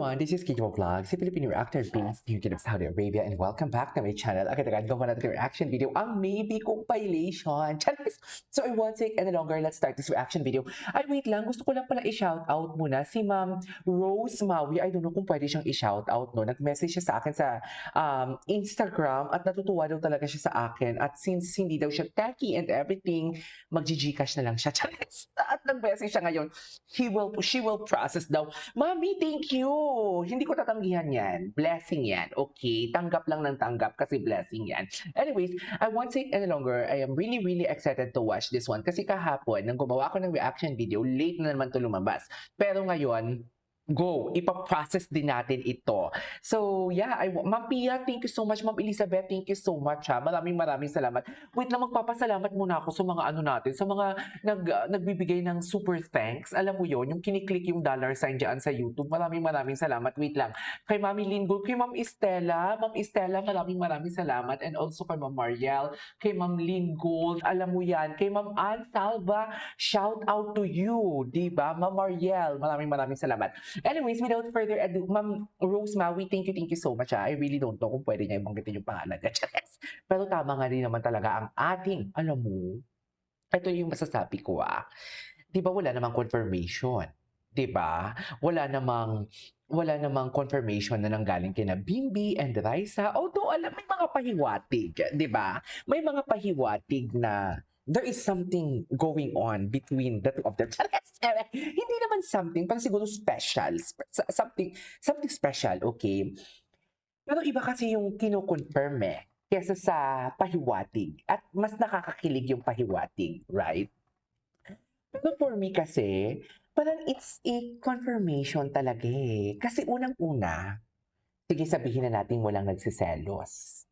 everyone, this is Kiko Vlog, si Filipino reactor based here in Saudi Arabia, and welcome back to my channel. Agad-agad gawa natin yung reaction video, ang maybe compilation. Charis! So I won't take any longer, let's start this reaction video. Ay wait lang, gusto ko lang pala i-shout out muna si Ma'am Rose Maui. I don't know kung pwede siyang i-shout out, no? Nag-message siya sa akin sa Instagram at natutuwa daw talaga siya sa akin. At since hindi daw siya techie and everything, mag-gcash na lang siya. Charis! At nag-message siya ngayon, she will process daw. Mami, thank you. Hindi ko tatanggihan yan. Blessing yan. Okay? Tanggap lang ng tanggap kasi blessing yan. Anyways, I won't take any longer. I am really excited to watch this one. Kasi kahapon, nang gumawa ako ng reaction video, late na naman to lumabas. Pero ngayon, go, ipaprocess din natin ito. So, yeah, Ma'am Pia, thank you so much. Ma'am Elizabeth, thank you so much. Ha. Maraming salamat. Wait lang, magpapasalamat muna ako sa mga ano natin, sa mga nagbibigay ng super thanks. Alam mo yon, yung kiniklik yung dollar sign dyan sa YouTube. Maraming salamat. Wait lang. Kay Mami Linggo, kay Ma'am Estela, maraming salamat. And also kay Ma'am Mariel, kay Ma'am Linggo, alam mo yan. Kay Ma'am Ann Salva, shout out to you, diba? Ma'am Mariel, maraming salamat. Anyways, without further ado, Ma'am Rose Maui, thank you so much. I really don't know kung pwede niya ibanggitin yung pangalan niya. Pero tama nga rin naman talaga ang ating, alam mo, ito yung masasabi ko Di ba wala namang confirmation? Di ba? Wala namang confirmation na nanggaling kina Bimbi and Raisa. Although, may mga pahiwatig, di ba? May mga pahiwatig na there is something going on between the two of them. Hindi naman something, parang siguro special. Something special, okay? Pero iba kasi yung kinukonfirm kesa sa pahiwatig. At mas nakakakilig yung pahiwatig, right? Pero for me kasi, parang it's a confirmation talaga Kasi unang-una, sige sabihin na natin walang nagsiselos.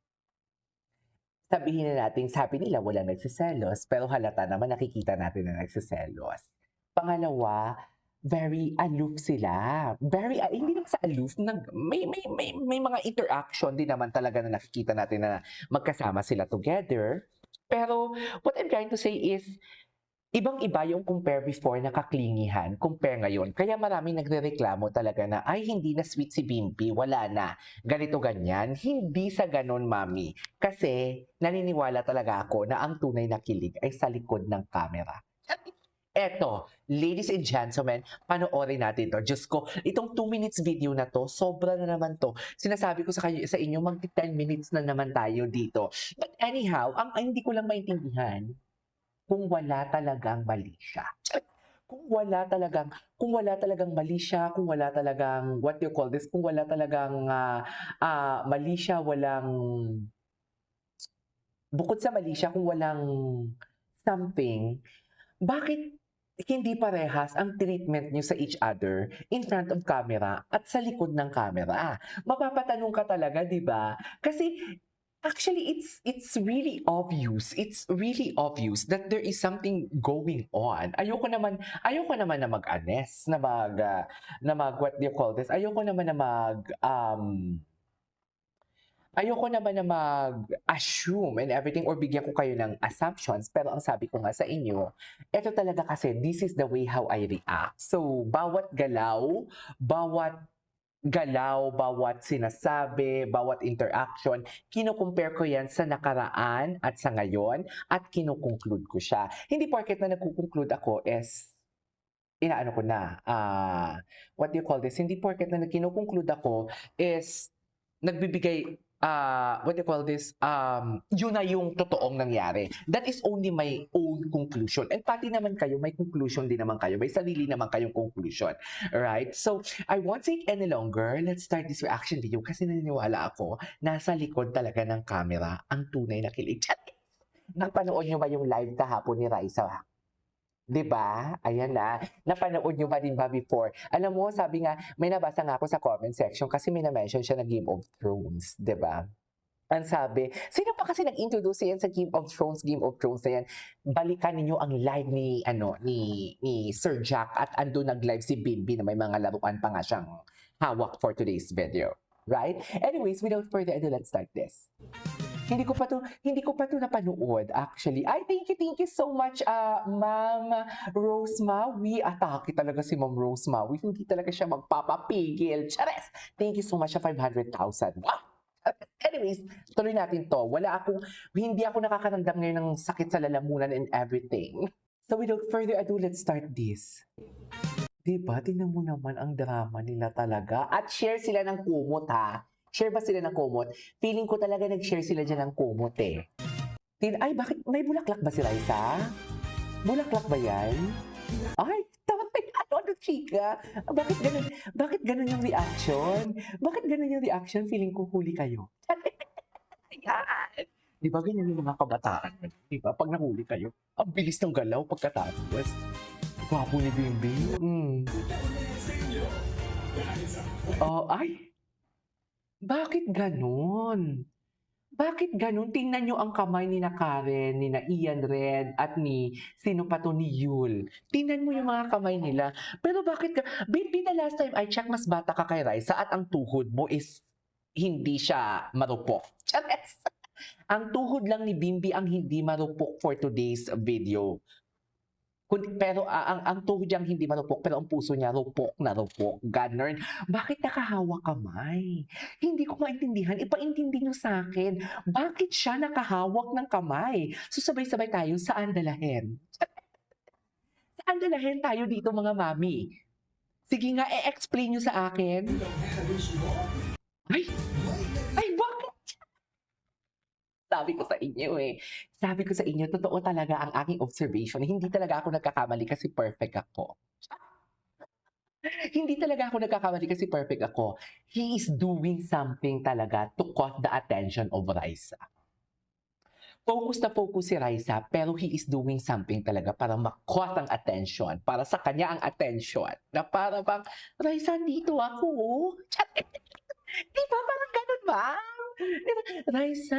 Sabihin na natin, sabi nila walang nagsiselos, pero halata naman nakikita natin na nagsiselos. Pangalawa, very aloof sila. Hindi naman sa aloof, may mga interaction din naman talaga na nakikita natin na magkasama sila together. Pero what I'm trying to say is, ibang-iba yung compare before na kaklingihan, compare ngayon. Kaya maraming nagrereklamo talaga na, ay hindi na sweet si Bimbi, wala na, ganito ganyan. Hindi sa ganon, mami. Kasi naniniwala talaga ako na ang tunay na kilig ay sa likod ng camera. Eto, ladies and gentlemen, panoorin natin to. Diyos ko, itong 2 minutes video na to, sobra na naman to. Sinasabi ko sa inyo, mag 10 minutes na naman tayo dito. But anyhow, ang hindi ko lang maintindihan, kung wala talagang mali siya. Kung wala talagang mali siya, kung wala talagang, what do you call this, kung wala talagang mali siya, bukod sa mali siya, kung walang something, bakit hindi parehas ang treatment niyo sa each other in front of camera at sa likod ng camera? Mapapatanong ka talaga, di ba? Kasi actually, it's really obvious. It's really obvious that there is something going on. Ayoko naman na mag-honest, na what do you call this? Ayoko naman na mag-assume and everything or bigyan ko kayo ng assumptions. Pero ang sabi ko nga sa inyo, ito talaga kasi, this is the way how I react. So, bawat bawat sinasabi, bawat interaction, kinukumpare ko yan sa nakaraan at sa ngayon at kinukonclude ko siya. Hindi porket na nagkukonclude ako is inaano ko na, what do you call this? Hindi porket na kinukonclude ako is nagbibigay, what do you call this? Yun na yung totoong nangyari. That is only my own conclusion. And pati naman kayo, may conclusion din naman kayo. May sarili naman kayong conclusion. Right? So, I won't take any longer. Let's start this reaction video kasi naniniwala ako, nasa likod talaga ng camera ang tunay na kilig. Napanood nyo ba yung live kahapon ni Raisa? Diba? Ayan na. Napanood nyo ba din ba before? Alam mo, sabi nga, may nabasa nga ako sa comment section kasi may na-mention siya na Game of Thrones. Diba? Ang sabi, sino pa kasi nag-introduce yan sa Game of Thrones na yan? Balikan ninyo ang live ni Sir Jack at ando nag-live si Bimbi na may mga laruan pa nga siyang hawak for today's video. Right? Anyways, without further ado, let's start this. Hindi ko pa 'to napanood actually. Ay, thank you so much, Ma'am Rose Mawi. Atake talaga si Ma'am Rose Mawi, hindi talaga siya magpapapigil. Chares! Thank you so much sa 500,000. Wow! Anyways, tuloy natin 'to. Hindi ako nakakaramdam ngayon ng sakit sa lalamunan and everything. So without further ado, let's start this. 'Di ba, tingnan mo naman ang drama nila talaga at share sila ng kumot, ha. Share ba sila ng kumot? Feeling ko talaga nag-share sila diyan ng kumot, eh. Ay, bakit may bulaklak ba si Raisa? Bulaklak ba 'yan? Ay, tama ano chika? Bakit gano'n? Bakit gano'n yung reaction? Bakit gano'n yung reaction? Feeling ko huli kayo. Ayan. 'Di ba ganyan yung mga kabataan, 'di ba? 'Pag nahuli kayo, ang bilis ng galaw pagkatapos. Gwapo ni Bimbing. Oh, ay, bakit gano'n? Bakit gano'n? Tingnan niyo ang kamay ni na Karen, ni na Ian Red, at ni sino pa 'to, ni Yul. Tingnan mo yung mga kamay nila. Pero bakit ka Bimbing, the last time I checked, mas bata ka kay Raisa at ang tuhod mo is hindi siya marupok. Chares! Ang tuhod lang ni Bimbi ang hindi marupok for today's video. Pero ang tuhod niyang hindi marupok, pero ang puso niya rupok na rupok. Ganun. Bakit nakahawak kamay? Hindi ko maintindihan. Ipaintindi niyo sa akin. Bakit siya nakahawak ng kamay? So sabay-sabay tayo, saan dalahin? Saan dalahin tayo dito, mga mami? Sige nga, e-explain niyo sa akin. Ay! Ay, bakit? Sabi ko sa inyo, eh. Sabi ko sa inyo, totoo talaga ang aking observation. Hindi talaga ako nagkakamali kasi perfect ako. Hindi talaga ako nagkakamali kasi perfect ako. He is doing something talaga to caught the attention of Raisa. Focus na focus si Raisa, pero he is doing something talaga para ma-caught ang attention, para sa kanya ang attention. Na para bang, Raisa, dito ako. Di ba? Parang ganun ba? Di ba? Raisa,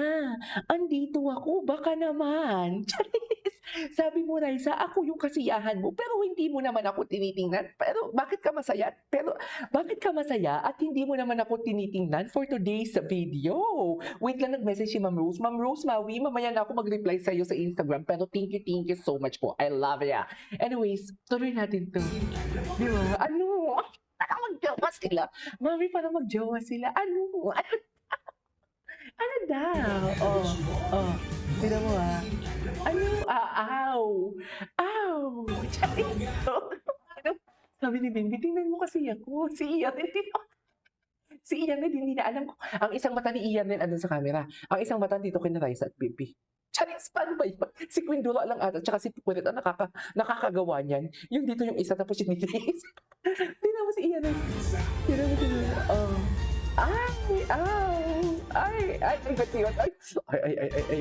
andito ako, baka naman. Charis! Sabi mo, Raisa, ako yung kasiyahan mo, pero hindi mo naman ako tinitingnan. Pero bakit ka masaya? At hindi mo naman ako tinitingnan for today's video? Wait lang, nag-message si Ma'am Rose. Ma'am Rose, Maui, mamaya na ako mag-reply sa'yo sa Instagram. Pero thank you so much po. I love ya. Anyways, tuloy natin to. Di ba? Ano? Parang magjowa sila. Mami, parang magjowa sila. Ano? Ano daw? Oh. Tignan mo, ano? Aw! Aw! Charito. Ano? Sabi ni Bimbi, tingnan mo kasi ako. Si Ian, hindi na alam ko. Ang isang mata ni Ian din andun sa camera. Ang isang mata dito kina Raisa at Bimbi. Charis, paano ba yun? Si Queen Dura lang ata, tsaka si Pupunet ang nakakagawa niyan. Yung dito yung isa, tapos yung dito yung isa. Tingnan mo si Ian. Tingnan mo. Gantihan.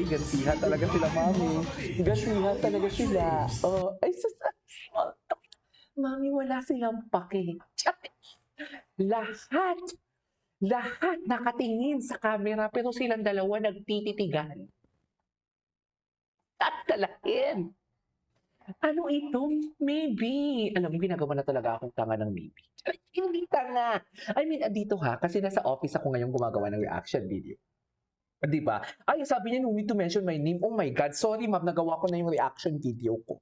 Gantihan talaga sila, mami. Gantihan talaga sila. Mami, wala silang pake. Lahat nakatingin sa camera, pero silang dalawa nagtititigan. At dalahin. Ano ito? Maybe. Alam mo, ginagawa na talaga akong tanga ng maybe. Hindi tanga. I mean, dito kasi nasa office ako ngayon gumagawa ng reaction video. Di ba? Ay, sabi niya, no need to mention my name. Oh my God, sorry ma'am, nagawa ko na yung reaction video ko.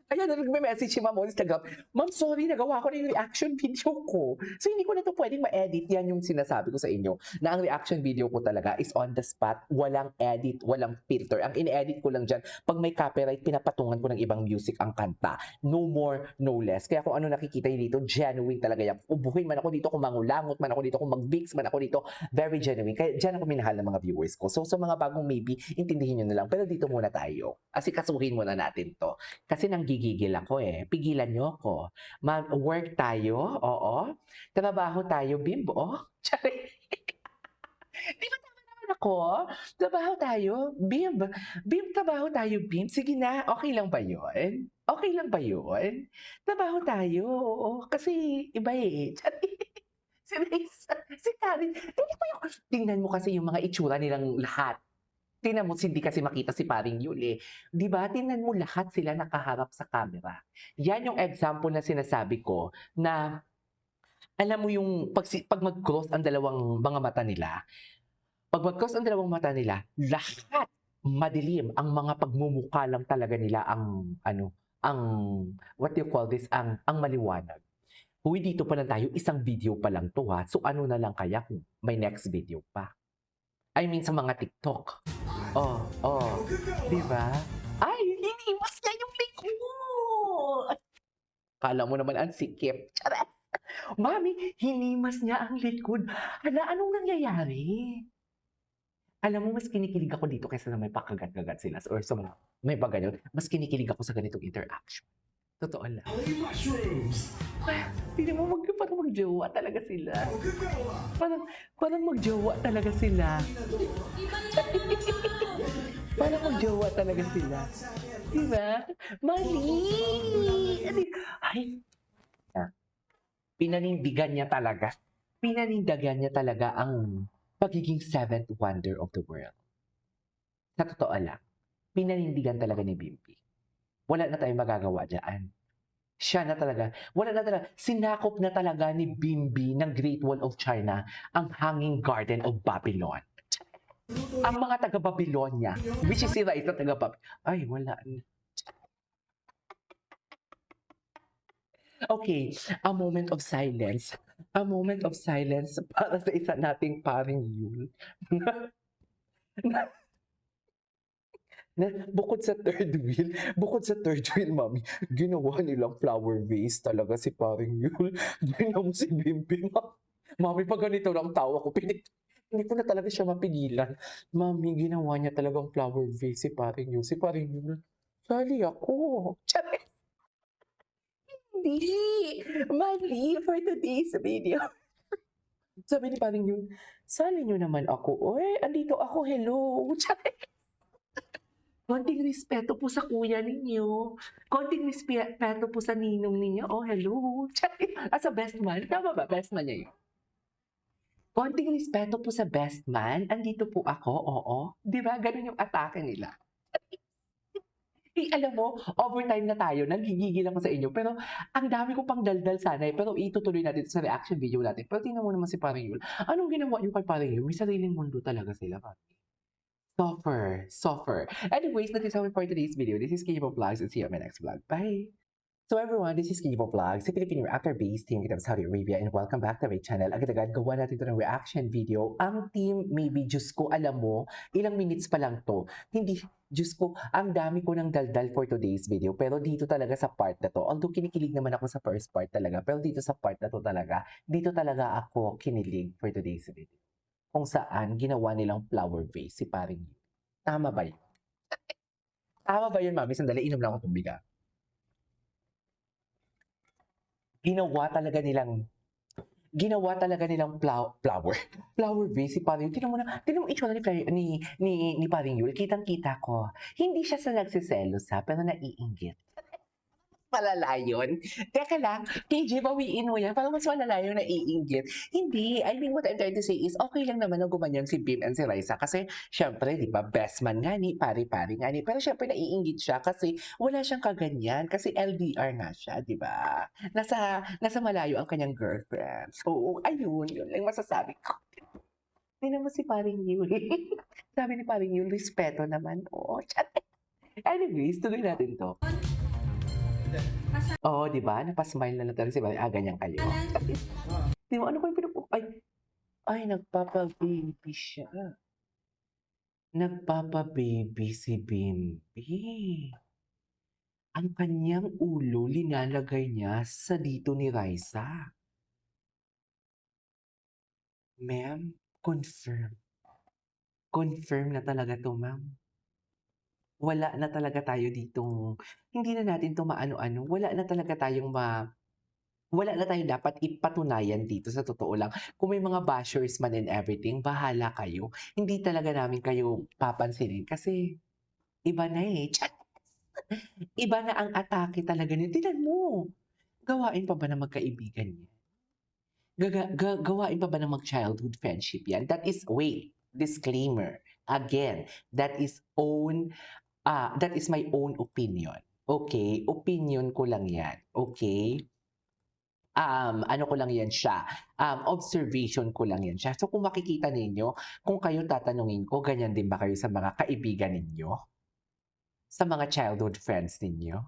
Kaya nag-message si ma'am on Instagram, ma'am, sorry, nagawa ko na yung reaction video ko. So, hindi ko na ito pwedeng ma-edit. Yan yung sinasabi ko sa inyo, na ang reaction video ko talaga is on the spot, walang edit, walang filter. Ang in-edit ko lang dyan, pag may copyright, pinapatungan ko ng ibang music ang kanta. No more, no less. Kaya kung ano nakikita nyo dito, genuine talaga yan. Ubuhin man ako dito, kung mangulangot man ako dito, kung mag-mix man ako dito, very genuine. Kaya dyan ako minahal ng mga viewers ko. So, sa mga bagong maybe, intindihin nyo na lang. Pero dito muna tayo. Asikasuhin muna natin to. Kasi nanggigigil ako eh. Pigilan nyo ako. Mag-work tayo, oo. Trabaho tayo, Bimbo. Tsari. Di ba tama naman ako? Trabaho tayo, Bimb. Bimb, trabaho tayo, Bimb. Sige na, okay lang ba yun? Okay lang ba yun? Trabaho tayo, oo. Kasi iba eh. Tsari. Si Risa, si Karen. Tingnan mo kasi yung mga itsura nilang lahat. Tingnan mo, hindi kasi makita si paring Yul eh. Di ba? Tingnan mo, lahat sila nakaharap sa camera. Yan yung example na sinasabi ko na alam mo yung pag mag-cross ang dalawang mga mata nila, Pag ang dalawang mata nila, lahat madilim. Ang mga pagmumukha lang talaga nila ang ano, ang what do you call this, ang maliwanag. Uy, dito pa lang tayo, isang video pa lang 'to, ha. So, ano na lang kaya kung may next video pa? I mean sa mga TikTok. Oh, oh, 'di ba? Ay, hinimas niya yung likod. Akala mo naman ang sikip. Charot! Mami, hinimas niya ang likod. Hala, anong nangyayari? Alam mo, mas kinikilig ako dito kaysa na may pakagat-kagat sila or sa mga may pagano'n. Mas kinikilig ako sa ganitong interaction. Totoo lang. Mushrooms! Tignan mo, parang magjowa talaga sila. Parang magjowa talaga sila. Parang magjowa talaga sila. Diba? Mali! Ay, pinanindigan niya talaga. Pinanindigan niya talaga ang pagiging seventh wonder of the world. Sa totoo lang, pinanindigan talaga ni Bimbi. Wala na tayong magagawa dyan. Siya na talaga. Wala na talaga. Sinakop na talaga ni Bimbi ng Great Wall of China ang Hanging Garden of Babylon. Ang mga taga-Babylonia, which is sila ito taga-Babylon. Ay, wala na. Okay, a moment of silence. A moment of silence para sa isa nating paring Yul. Bukod sa third wheel, mami, ginawa nilang flower vase talaga si paring Yul. Ginawa mo si Bimbi, mami, pag ganito lang tawa ko, hindi ko na talaga siya mapigilan. Mami, ginawa niya talagang flower vase si paring Yul. Si paring Yul, sali ako. Charis! Hindi! Mali for today's video. Sabi ni paring Yul, sali niyo naman ako. Oy, andito ako, hello. Charis! Konting respeto po sa kuya ninyo. Konting respeto po sa ninong ninyo. Oh, hello. As a best man. Tama ba? Best man niya yun. Konting respeto po sa best man. Andito po ako. Oo. Di ba? Ganun yung atake nila. Alam mo, overtime na tayo. Nagigigil ako sa inyo. Pero ang dami ko pang daldal sana eh. Pero itutuloy natin sa reaction video natin. Pero tingnan mo naman si Paring Yul. Anong ginawa yung kay Paring Yul? May sariling mundo talaga sila. Suffer. Anyways, that is all for today's video. This is Kibo Vlogs and see you on my next vlog. Bye! So everyone, this is Kibo Vlogs, sa Filipino reactor-based team kita sa Saudi Arabia and welcome back to my channel. Agad-agad gawa natin ito ng reaction video. Ang team, maybe, Diyos ko, alam mo, ilang minutes pa lang to. Hindi, Diyos ko, ang dami ko ng daldal for today's video. Pero dito talaga sa part na to, although kinikilig naman ako sa first part talaga, pero dito sa part na to talaga, dito talaga ako kinilig for today's video. Kung saan ginawa nilang flower vase si paring Yul. Tama ba yun? Tama ba yun, mami? Sandali, inom lang ako tubig, ah. Ginawa talaga nilang flower vase si paring Yul. Tingnan mo itsura ni paring Yul. Kitang-kita ko. Hindi siya sa nagsiselos, ha, pero naiinggit. Malala yun. Teka lang, KJ, bawiin mo yan. Parang mas malala yung naiinggit. Hindi. I mean, what I'm trying to say is, okay lang naman na gumanyan si Bim and si Raisa. Kasi, syempre, di ba, best man nga ni, pari-pari nga ni. Pero syempre, naiinggit siya kasi wala siyang kaganyan. Kasi LDR nga siya, di ba? Nasa malayo ang kanyang girlfriend. So, ayun, yun lang masasabi ko. Tingnan mo si Paring Yul. Sabi ni Paring Yul, respeto naman. Oh, chat. Anyways, tuloy natin to. Oo, di ba? Napasmile na lang talaga si Mami. Ganyan kayo. Di ba? Ano ko yung ay, nagpapa-baby siya. Nagpapa-baby si Bimbi. Ang kanyang ulo, linalagay niya sa dito ni Raisa. Ma'am, confirm. Confirm na talaga to, ma'am. Wala na talaga tayo ditong, hindi na natin to maano-ano. Wala na tayong dapat ipatunayan dito sa totoo lang. Kung may mga bashers man and everything, bahala kayo. Hindi talaga namin kayo papansinin kasi iba na eh. Iba na ang atake talaga niyo. Tingnan mo. Gawain pa ba na magkaibigan niya? Gawain pa ba na mag-childhood friendship yan? That is, wait, disclaimer. Again, that is my own opinion. Okay? Opinion ko lang yan. Okay? ano ko lang yan siya, observation ko lang yan siya. So kung makikita ninyo, kung kayo tatanungin ko, ganyan din ba kayo sa mga kaibigan ninyo? Sa mga childhood friends ninyo?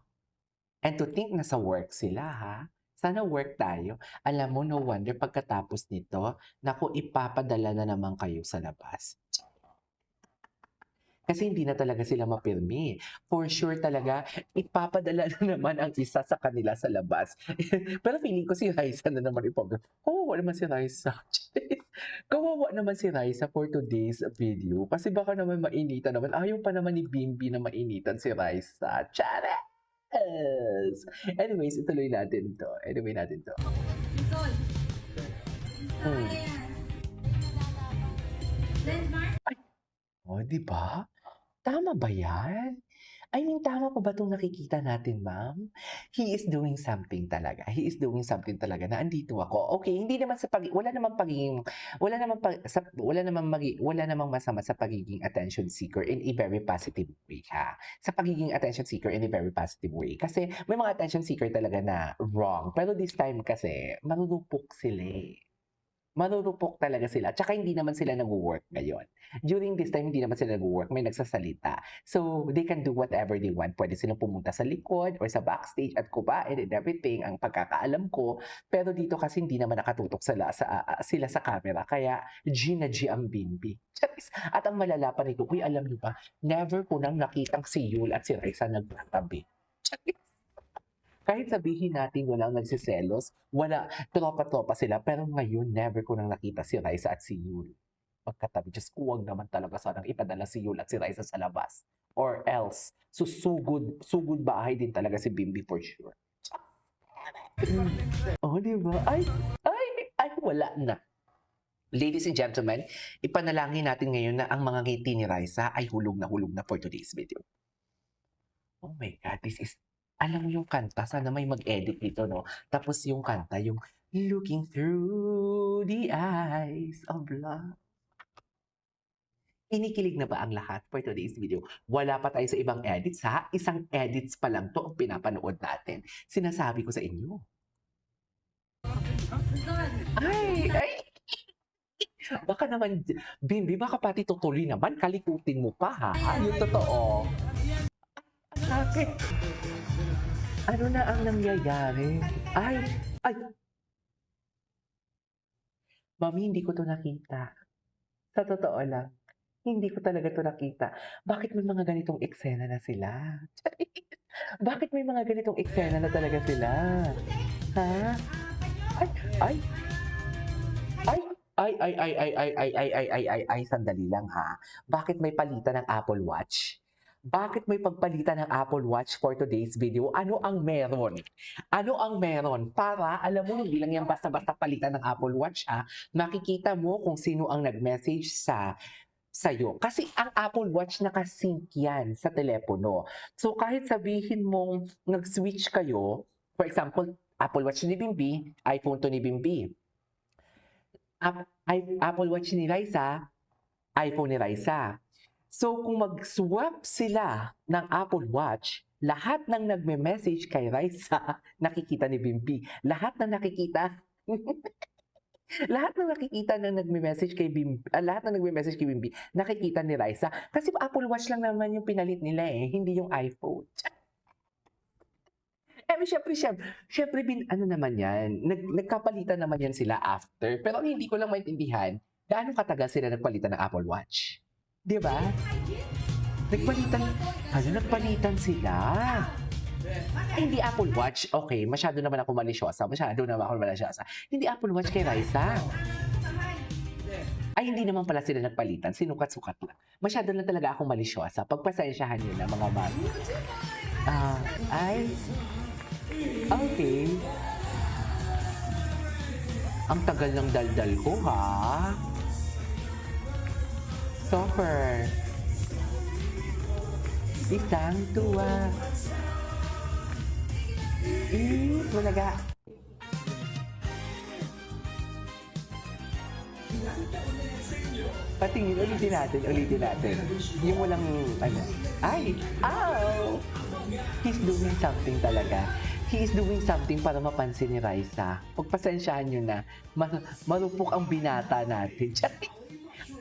And to think na sa work sila ha? Sana work tayo. Alam mo, no wonder pagkatapos nito, naku, ipapadala na naman kayo sa labas. Kasi hindi na talaga sila mapirmi. For sure talaga, ipapadala na naman ang isa sa kanila sa labas. Pero feeling ko si Raisa na naman kawawa naman si Raisa. Kawawa naman si Raisa for today's video. Kasi baka naman mainitan naman. Ayaw pa naman ni Bimbi na mainitan si Raisa. Chares! Anyways, ituloy natin to. Nicole. Hmm. Landmark? Oh, di ba? Tama ba yan? I mean, tama pa ba itong nakikita natin, ma'am? He is doing something talaga. He is doing something talaga na andito ako. Okay, hindi naman sa wala namang pagiging wala namang masama sa pagiging attention seeker in a very positive way, ha. Sa pagiging attention seeker in a very positive way. Kasi may mga attention seeker talaga na wrong. Pero this time kasi marurupok sila eh. Marurupok talaga sila. Tsaka hindi naman sila nag-work ngayon. During this time, hindi naman sila nag-work. May nagsasalita. So, they can do whatever they want. Pwede silang pumunta sa likod or sa backstage at kumain and everything, ang pagkakaalam ko. Pero dito kasi hindi naman nakatutok sila sa camera. Kaya, G na G ang Bimbi. At ang malala pa nito, uy, alam niyo ba, never ko nang nakitang si Yul at si Raisa nagtatabi. Kahit sabihin natin walang nagsiselos, wala, tropa-tropa sila, pero ngayon never ko nang nakita si Raisa at si Yul magkatabi. Diyos ko, huwag naman talaga sanang ipadala si Yul at si Raisa sa labas. Or else, sugod bahay din talaga si Bimbi for sure. Oh, di ba? Ay, wala na. Ladies and gentlemen, ipanalangin natin ngayon na ang mga ngiti ni Raisa ay hulog na for today's video. Oh my God, this is alam mo yung kanta, sana may mag-edit dito, no? Tapos yung kanta, yung Looking Through the Eyes of Love. Kinikilig na ba ang lahat for today's video? Wala pa tayo sa ibang edits, ha? Isang edits pa lang to ang pinapanood natin. Sinasabi ko sa inyo. Ay! Baka naman, Bimbi, baka pati tutuloy naman, kalikutin mo pa, ha? Yung totoo. Bakit? Ano na ang nangyayari? Ay! Mami, hindi ko to nakita. Sa totoo lang, hindi ko talaga to nakita. Bakit may mga ganitong eksena na sila? Bakit may mga ganitong eksena na talaga sila? Ha? Sandali lang ha. Bakit may palitan ng Apple Watch? Bakit may pagpalitan ng Apple Watch for today's video? Ano ang meron? Ano ang meron? Para, alam mo, hindi lang yan basta-basta palitan ng Apple Watch, ha? Makikita mo kung sino ang nag-message sa'yo. Kasi ang Apple Watch nakasync yan sa telepono. So, kahit sabihin mong nag-switch kayo, for example, Apple Watch ni Bimbi, iPhone to ni Bimbi. Apple Watch ni Raisa, iPhone ni Raisa. So, kung mag-swap sila ng Apple Watch, lahat ng nagme-message kay Raisa, nakikita ni Bimbi. Lahat ng nakikita na nagme-message kay Bimbi, nakikita ni Raisa. Kasi Apple Watch lang naman yung pinalit nila eh, hindi yung iPhone. Siyempre, ano naman yan, nagkapalitan naman yan sila after. Pero hindi ko lang maintindihan, gaano katagal sila nagpalitan ng Apple Watch? Di ba? Nagpalitan sila. Ay, hindi Apple Watch. Okay, masyado naman ako malisyosa. Hindi Apple Watch kay Raisa. Ay, hindi naman pala sila nagpalitan. Sinukat-sukat lang. Masyado lang talaga akong malisyosa. Pagpasensyahan nyo na, mga bago. Okay. Ang tagal ng daldal ko, ha? Super. Isang tuwa. Malaga. Patingin, ulitin natin. Yung walang, He's doing something talaga. he is doing something para mapansin ni Raisa. Pagpasensyahan nyo na, marupok ang binata natin.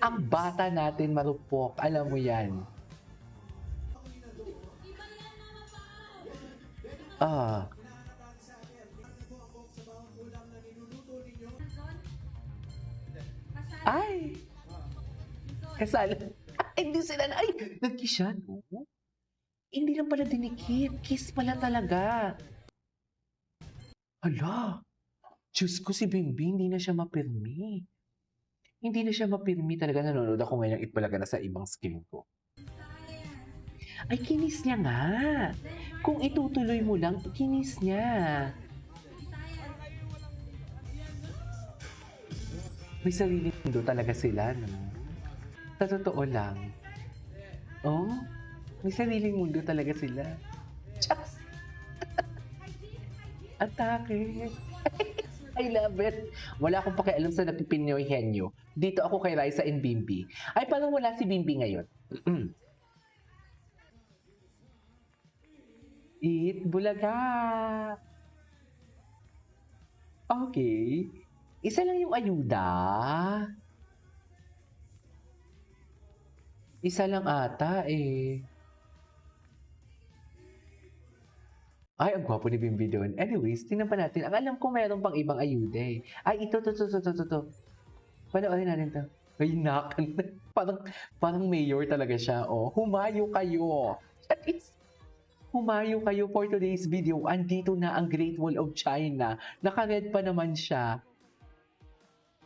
Ang bata natin marupok, alam mo yan. Ah, Kasal. ay, Nicole. kasal. Ay, hindi sila na, ay, nag-kiss siya, no? Hindi lang pala dinikit, kiss pala talaga. Hala, Diyos ko si Bimbi, hindi na siya mapirmi. Hindi na siya mapirmi talaga. Nanonood ako ngayon ng Itbulaga na sa ibang skin ko. Science. Ay, kinis niya nga. Denmark. Kung itutuloy mo lang, kinis niya. Science. May sarili mundo talaga sila, no? Sa totoo lang. Oh, may sariling mundo talaga sila. Just! Atake! I love it. Wala akong pakialam sa nagpipinyoy henyo. Dito ako kay Raisa and Bimbi. Ay, parang wala si Bimbi ngayon. Eat Bulaga! Okay. Isa lang yung ayuda. Isa lang ata eh. Ay, ang gwapo ni Bimbi doon. Anyways, tingnan pa natin. Ang alam ko meron pang ibang ayuda eh. Ay, ito. Panoorin natin to. Ay, nakan. parang mayor talaga siya. Oh, humayo kayo. At least, humayo kayo for today's video. Andito na ang Great Wall of China. Naka-red pa naman siya.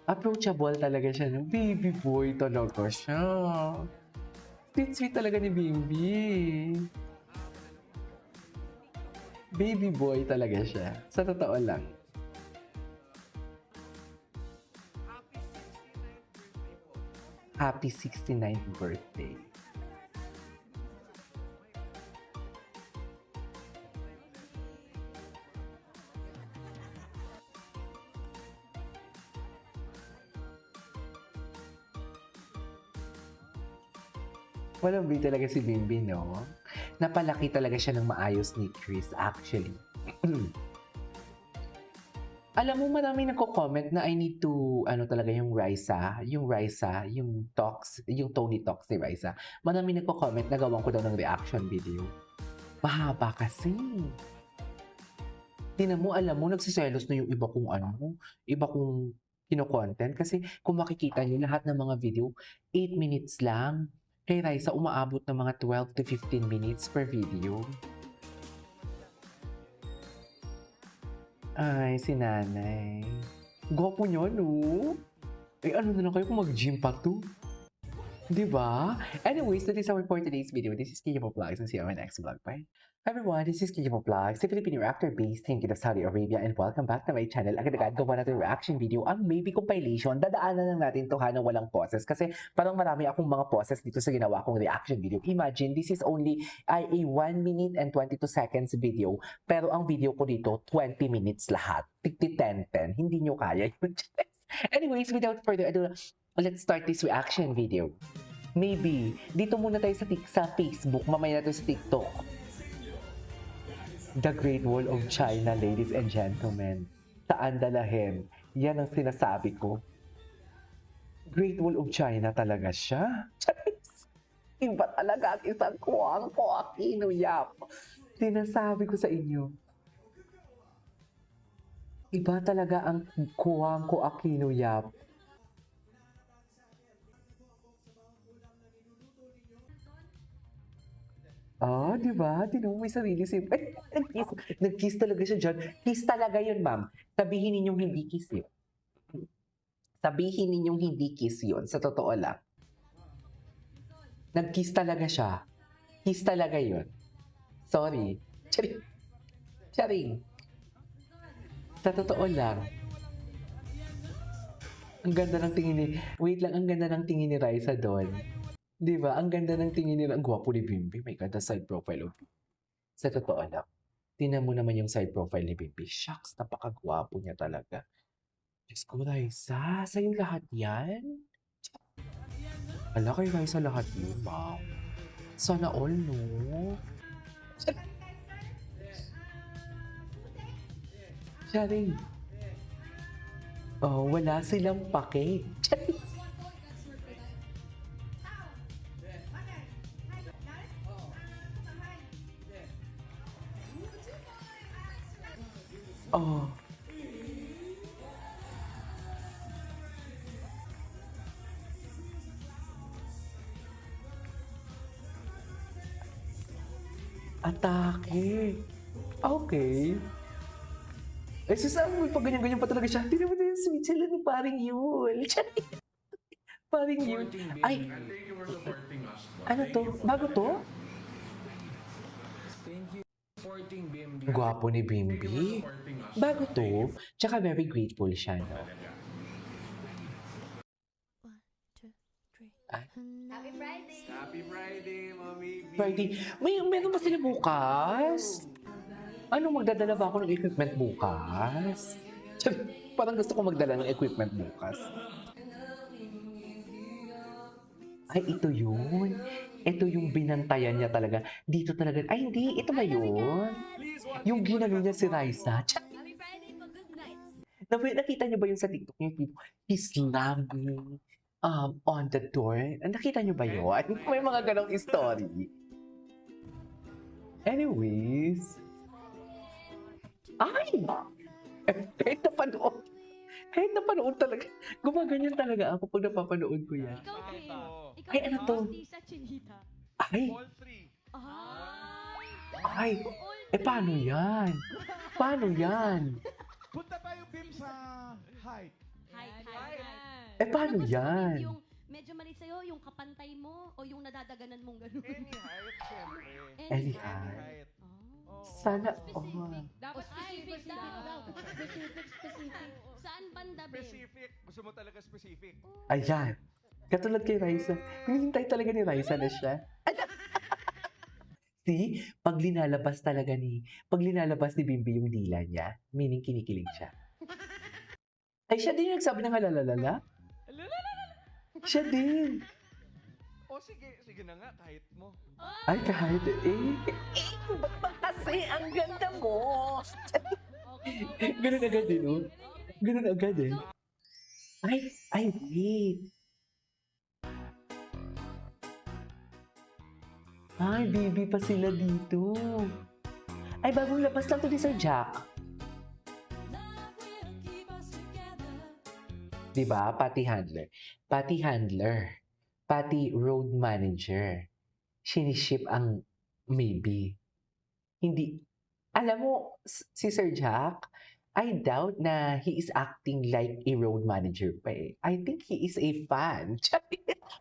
Approachable talaga siya. No? Baby boy talaga siya. Sweet talaga ni Bimbi. Baby boy talaga siya. Sa totoo lang. Happy 69th birthday. Walang B talaga si Bimbi, no? Napalaki talaga siya ng maayos ni Chris, actually. Alam mo, maraming nagko-comment na I need to, talaga yung Raisa, yung talks, yung Tony Talks ni Raisa. Maraming nagko-comment na gawan ko daw ng reaction video. Mahaba kasi. Tingnan mo, alam mo, nagsiselos na yung iba kong kino-content. Kasi kung makikita niyo, lahat ng mga video, 8 minutes lang. Kay Raisa, umaabot ng mga 12 to 15 minutes per video. Ay, si nanay. Gwapo niya, no? Eh, ano na lang kayo kung mag-gym pa to? Diba? Anyways, that is our for today's video. This is Kiki Vlogs and see you on my next vlog. Bye. Hi everyone, this is Kiki Vlogs, a Filipino reactor based thinking of Saudi Arabia, and welcome back to my channel. Agad-agad gawa natin reaction video ang maybe compilation. Dadaanan lang natin to na walang pauses kasi parang marami akong mga pauses dito sa ginawa kong reaction video. Imagine, this is only a 1 minute and 22 seconds video, pero ang video ko dito 20 minutes lahat. 10-10. Hindi nyo kaya yun. Anyways, without further ado, let's start this reaction video. Maybe, dito muna tayo sa Facebook, mamaya na tayo sa TikTok. The Great Wall of China, ladies and gentlemen. Saan dalahin? Yan ang sinasabi ko. Great Wall of China talaga siya. Iba talaga ang isang Kuang Ko Aquino Yap. Sinasabi ko sa inyo. Iba talaga ang Kuang Ko Aquino Yap. Ah, di ba? Tinong may sarili si... Ay, nag-kiss talaga siya dyan. Kiss talaga yun, ma'am. Sabihin ninyong hindi kiss yun. Sabihin ninyong hindi kiss yun. Sa totoo lang. Nag-kiss talaga siya. Kiss talaga yun. Sorry. Charing. Charing. Sa totoo lang. Ang ganda ng tingin ni... Wait lang, ang ganda ng tingin ni Raisa doon. Di ba? Ang ganda ng tingin nila. Ang gwapo ni Bimbi. My God, the side profile of Bimbi. Sa totoo lang. Tingnan mo naman yung side profile ni Bimbi. Shucks, napakagwapo niya talaga. Diyos ko, Raisa. Sa'yo lahat yan? Ala, kay Raisa lahat yun, wow. Sana all, no? Charing. Oh, wala silang pake. Charing. Oh. Atake. Okay. Eh, saan pag ganyan-ganyan pa talaga siya? Tingnan mo na yung sweet sila ni paring Yul. Paring Yul. Ay, And thank you for supporting us. ano to? Bago to? Thank you for supporting BMB. Gwapo ni Thank you for Bimbi. supporting us. Bago to. Tsaka very grateful siya, no? Ay. Happy Friday! Happy Friday, Mommy B. Friday. Meron ba sila bukas? Ano, magdadala ba ako ng equipment bukas? Parang gusto ko magdala ng equipment bukas. Ay, ito yun. Ito yung binantayan niya talaga. Dito talaga. Ay, hindi. Ito ba yun? Yung ginano niya si Raisa. Happy Friday po, good night! Nakita niyo ba yung sa TikTok niyo? He's slamming on the door. Nakita niyo ba yun? May mga ganong story. Anyways. Ay! Kahit napanood. Kahit napanood talaga. Gumaganyan talaga ako pag napapanood ko yan. Ikaw, Trin. Ikaw, Ay, ano to? Tisa Chinita. Ay! Ball 3. Ay! Eh, paano yan? Paano yan? Punta tayo, Bim, sa height. Hi. Eh, paano yan? Yung medyo mali sa'yo, yung kapantay mo, o yung nadadaganan mong ganun. Any height, syempre. Any Any height. height. Oh. Oo. Sana, oh. Specific. Dapat Specific daw. Specific. Saan banda, Bim? Specific. Gusto mo talaga specific. Ayan. Katulad kay Raisa. Hinihintay talaga ni Raisa na siya. See? Pag linalabas ni Bimbi yung dila niya, meaning kinikilig siya. Ay, siya din yung nagsabi ng halalalala? Siya din. O sige, sige na nga, kahit mo. Ay, kahit ba't ba kasi ang ganda mo? Ganun agad din, oh. Ganun agad eh. Ay, wait. Ay, baby pa sila dito. Ay, bagong labas lang to ni Sir Jack. Diba? Patty handler. Patty road manager. Siniship ang maybe. Hindi. Alam mo, si Sir Jack, I doubt na he is acting like a road manager pa eh. I think he is a fan.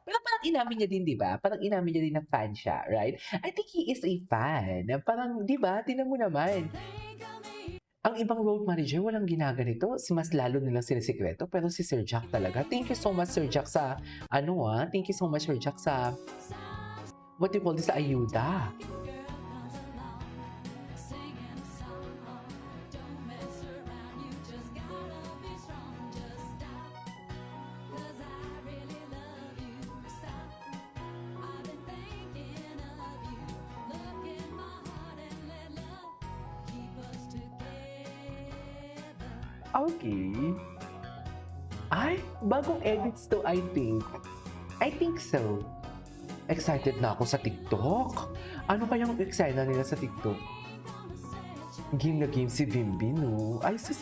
Pero parang inamin niya din, di ba? Parang inamin niya din na fan siya, right? I think he is a fan. Parang, di ba? Tinan mo naman. Ang ibang road manager, walang ginaganito. Mas lalo nilang sinisikreto. Pero si Sir Jack talaga. Thank you so much, Sir Jack, sa, thank you so much, Sir Jack, sa, what do you call this, sa ayuda. Okay. Ay, bagong edits to, I think. I think so. Excited na ako sa TikTok. Ano kayang eksena nila sa TikTok? Game na game si Bimbi, no? Ay, sus,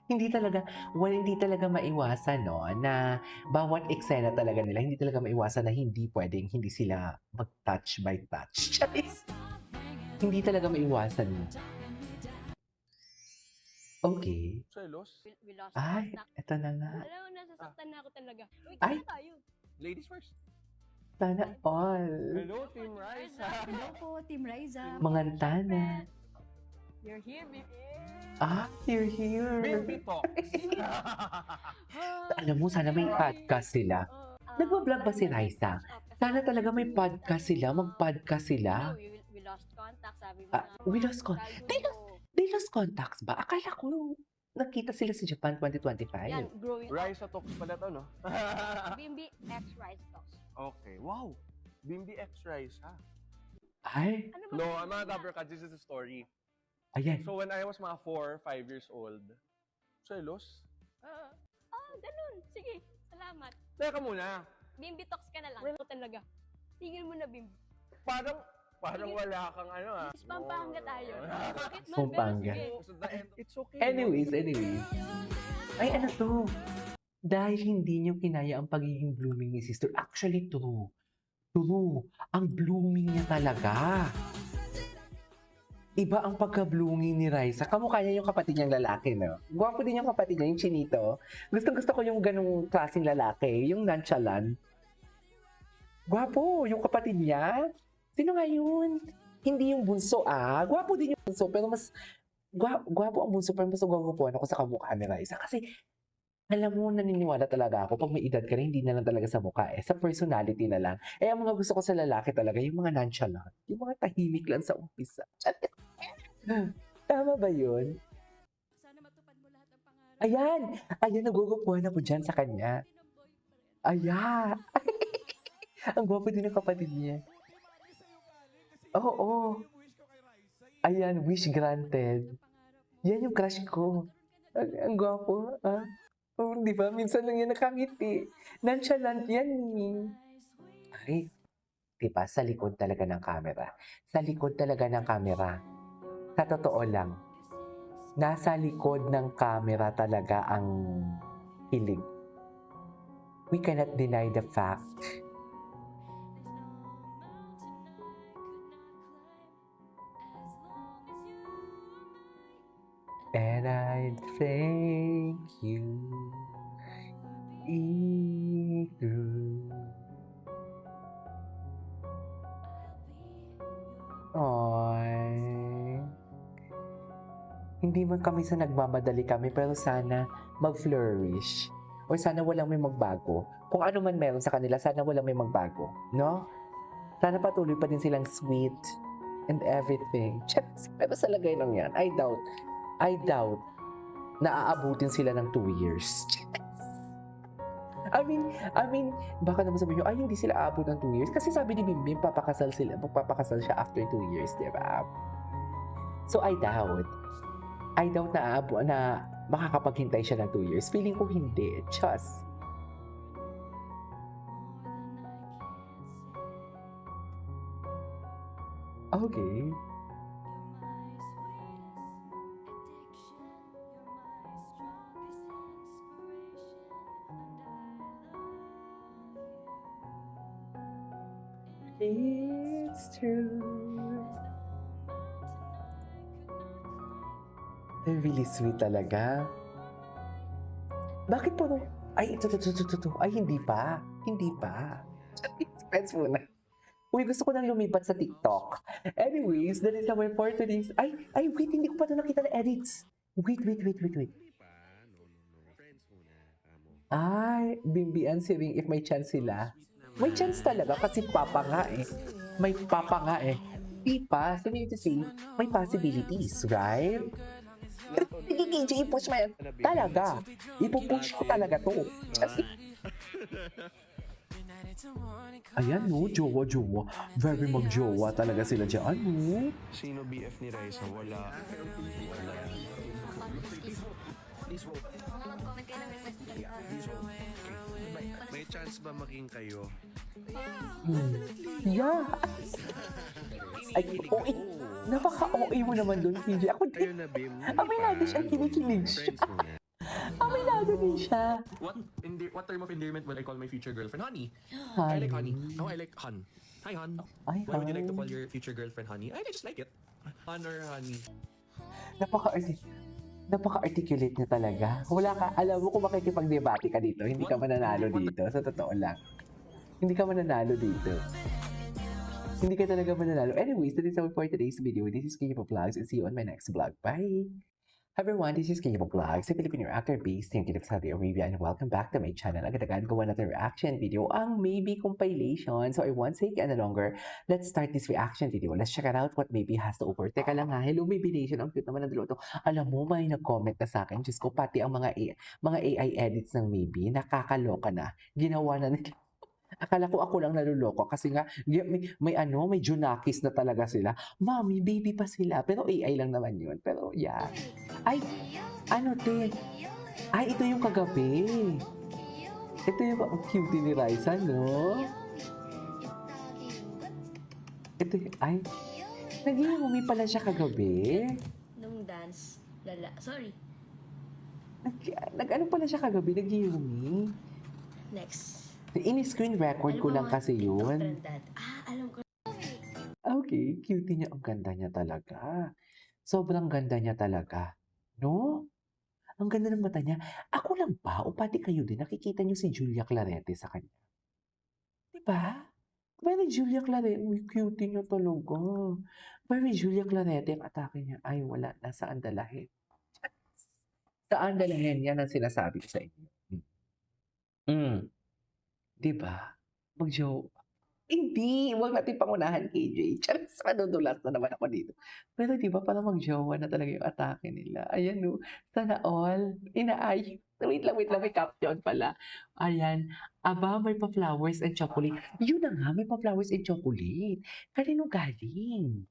hindi talaga maiwasan, no? Na bawat eksena talaga nila, hindi talaga maiwasan na hindi pwedeng, hindi sila mag-touch by touch. Hindi talaga maiwasan. Okay. Selos? We lost Ay, contact. eto na nga. Alam mo, nasasaktan na ako talaga. Uy, Ay. kaya tayo. Ladies first. Sana all. Hello, Team Raisa. Hello po, Team Riza. Mga tana. You're here, baby. You're here. Bimbi Talks. Alam mo, sana may podcast sila. Nagbablog ba si Raisa? Sana talaga may podcast sila. Mag-podcast sila. We lost contact, sabi mo. We lost contact. They lost contacts ba? Akala ko nakita sila sa Japan 2025. Yan, growing up. Raisa Talks pala to, no? Bimbi X Rise Talks. Okay, wow. Bimbi X Raisa. Ay, Ano ba? No, I'm not Dabber Cats. This is a story. Ayan. So when I was mga 4, 5 years old, selos? Ganun. Sige, salamat. Teka muna. Bimbi talks ka na lang. Ako talaga. Tigil mo na, Bimbi. Parang Sige. wala kang ano ah. Is Pampanga tayo. Bakit man? Pampanga. Pero sige. So the end, it's okay. Anyways. Ay, ano to? Dahil hindi niyo kinaya ang pagiging blooming ni sister. Actually, true. True. Ang blooming niya talaga. Iba ang pagka-blooming ni Raisa. Kamukha niya yung kapatid niyang lalaki, no? Gwapo din yung kapatid niya, yung chinito. Gusto ko yung ganung klaseng lalaki, yung nonchalant. Gwapo, yung kapatid niya. Sino nga yun? Hindi yung bunso, ah. Gwapo din yung bunso, pero mas gwapo ang bunso, pero mas gwapo ako sa kamukha ni Raisa. Kasi, alam mo, naniniwala talaga ako, pag may edad ka rin, hindi na lang talaga sa mukha, sa personality na lang. Ang mga gusto ko sa lalaki talaga, yung mga nonchalant, yung mga tahimik lang sa umpisa. Tama ba yun? Sana matupad mo lahat ng pangarap. Ayan, nagugupuhan ako dyan sa kanya. Ayan. Ang gwapo din ng kapatid niya. Oo. Ayan, wish granted. Yan yung crush ko. Ang gwapo, ah. Oh, di ba? Minsan lang yan nakangiti. Nonchalant yan eh. Ay, di ba? Sa likod talaga ng camera. Sa likod talaga ng camera. Sa totoo lang, nasa likod ng camera talaga ang hilig. We cannot deny the fact. And I thank you, through. Ay. Hindi man kami sa nagmamadali kami, pero sana mag-flourish. Or sana walang may magbago. Kung ano man meron sa kanila, sana walang may magbago. No? Sana patuloy pa din silang sweet and everything. Pero sa lagay lang yan, I doubt na aabutin sila ng 2 years. I mean, baka naman sabihin nyo, ay, hindi sila aabot ng 2 years. Kasi sabi ni Bimbim, magpapakasal siya after 2 years, di ba? So, I doubt na makakapaghintay siya ng 2 years. Feeling ko hindi. Just. Okay. It's true. They're really sweet talaga. Bakit po? Ay, ito. Ay, hindi pa. Friends muna. Uy, gusto ko nang lumipat sa TikTok. Anyways, that is our for today's... Ay, wait, hindi ko pa ito nakita na edits. Wait. Ay, Bimbi answering if may chance sila. May chance talaga kasi papa nga eh. May papa nga eh. Di pa, so meaning to say, may possibilities, right? Sige, KJ, i-push mo yan. Talaga. Ipupush ko talaga to. Kasi... Ayan no, jowa. Very mag-jowa talaga sila dyan, no? Sino BF ni Raisa? Wala. May chance ba maging kayo? Yeah. Ay, OA. Napaka-OA mo naman doon, PJ. Ako Kayo din. na, Bim. Aminado siya, kinikilig siya. Friends muna. Aminado din siya. What term of endearment will I call my future girlfriend? Honey. I like honey. Oh, I like hun. Hi, hun. Ay, Why would you like to hi. call your future girlfriend honey? I just like it. Hun or honey. Napaka-articulate niya talaga. Wala ka, alam mo kung makikipag-debate ka dito, hindi ka mananalo dito. Sa totoo lang. Hindi ka mananalo dito. Hindi ka talaga mananalo. Anyways, that is all for today's video. This is Kenya Vlogs and see you on my next vlog. Bye! Hi everyone, this is Kenya Vlogs, a Filipino actor based in Saudi Arabia, and welcome back to my channel. Agad-agad gawa natin reaction video ang Maybe compilation. So I won't take any longer. Let's start this reaction video. Let's check it out what Maybe has to offer. Teka lang ha, hello Maybe Nation, ang cute naman ng dalawa to. Alam mo, may nag-comment na sa akin. Diyos ko, pati ang mga AI edits ng Maybe, nakakaloka na. Ginawa na nila. Akala ko ako lang naluloko kasi nga may Junakis na talaga sila. Mommy, baby pa sila. Pero AI lang naman yun. Pero yeah. Ay, ano te? Ay, ito yung kagabi. Ito yung ang cute ni Raisa, no? Ito ay, nag-iumumi pala siya kagabi. Nung dance, sorry, Nag-ano pala siya kagabi, nag-iumi. next. Ini-screen record ko lang kasi yun. Trendad. Alam ko. Okay, cutie niya. Ang ganda niya talaga. Sobrang ganda niya talaga. No? Ang ganda ng mata niya. Ako lang ba? O pati kayo din? Nakikita niyo si Julia Clarete sa kanya. Diba? Very Julia Clarete. Uy, cutie niya talaga. Very Julia Clarete ang atake niya. Ay, wala. Nasaan dalahin? Saan dalahin? Yan ang sinasabi ko sa inyo. Diba? Mag-joke. Hindi, huwag natin pangunahan, KJ. Charis, madudulas na naman ako dito. Pero di ba, parang mag-jowa na talaga yung atake nila. Ayan, no. Sana all. Inaay. Wait lang, may caption pala. Ayan. Aba, may pa-flowers and chocolate. Yun na nga, may pa-flowers and chocolate. Kanino galing?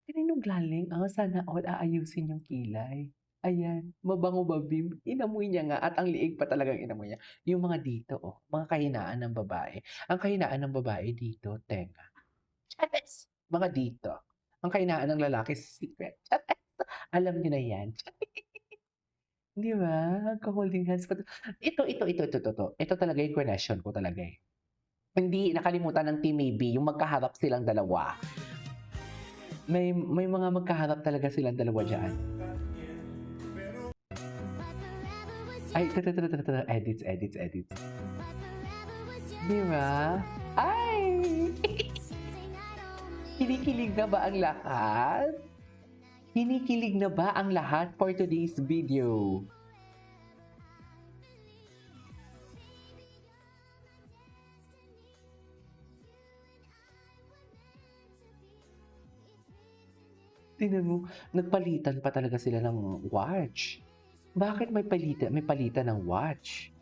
Kanino galing? Sana all aayusin yung kilay. Ayan, mabango ba, Bim? Inamoy niya nga at ang liig pa talagang inamoy niya. Yung mga dito, mga kahinaan ng babae. Ang kahinaan ng babae dito, tenga. Chares! Mga dito. Ang kahinaan ng lalaki, secret. Chares! Alam niyo na yan. Di ba? Ka-holding hands pa. Ito. Ito talaga yung connection ko talaga eh. Hindi nakalimutan ng Team AB, yung magkaharap silang dalawa. May mga magkaharap talaga silang dalawa dyan. Ay, edits. Di ba? Ay! Kinikilig na ba ang lahat? Kinikilig na ba ang lahat for today's video? Tingnan mo, nagpalitan pa talaga sila ng watch. Bakit may palitan ng watch?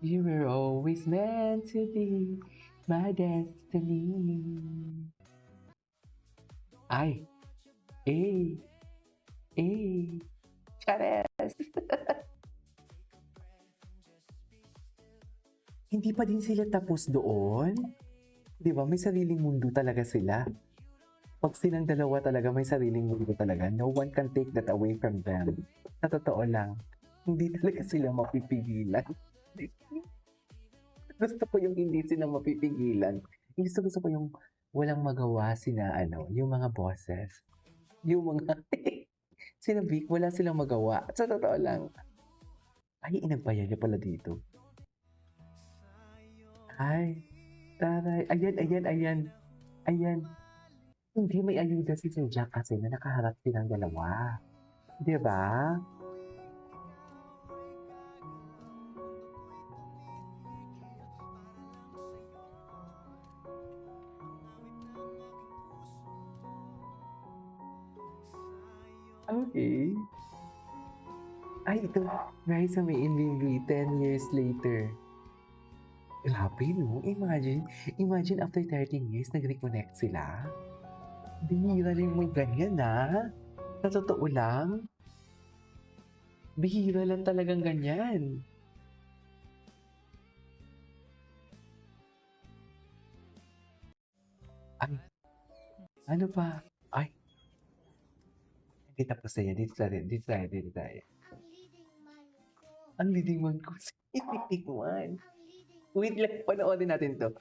You were always meant to be my destiny. Ay. Chares. Hindi pa din sila tapos doon. Di ba? May sariling mundo talaga sila. Pag silang dalawa talaga, may sariling mundo talaga. No one can take that away from them. Sa totoo lang, hindi talaga sila mapipigilan. Gusto ko yung hindi sila mapipigilan. Gusto ko yung walang magawa sina, yung mga bosses. Yung mga, sina Vic, wala silang magawa. Sa totoo lang, ay, inagbayan niya pala dito. Ay, taray. Ayan. Hindi may ayuda si Sir Jack kasi na nakaharap silang dalawa. Di ba? Okay. Ay, ito. Raisa may Invinvi 10 years later. Grabe, no? Imagine after 13 years, nag-reconnect sila. Bihira rin mo ganyan, ha? Sa totoo lang. Bihira lang talagang ganyan. Ay, ano pa? Ay, hindi tapos na yan. Dito tayo. Ang leading man ko. Si leading man. Wait lang, panoorin natin to.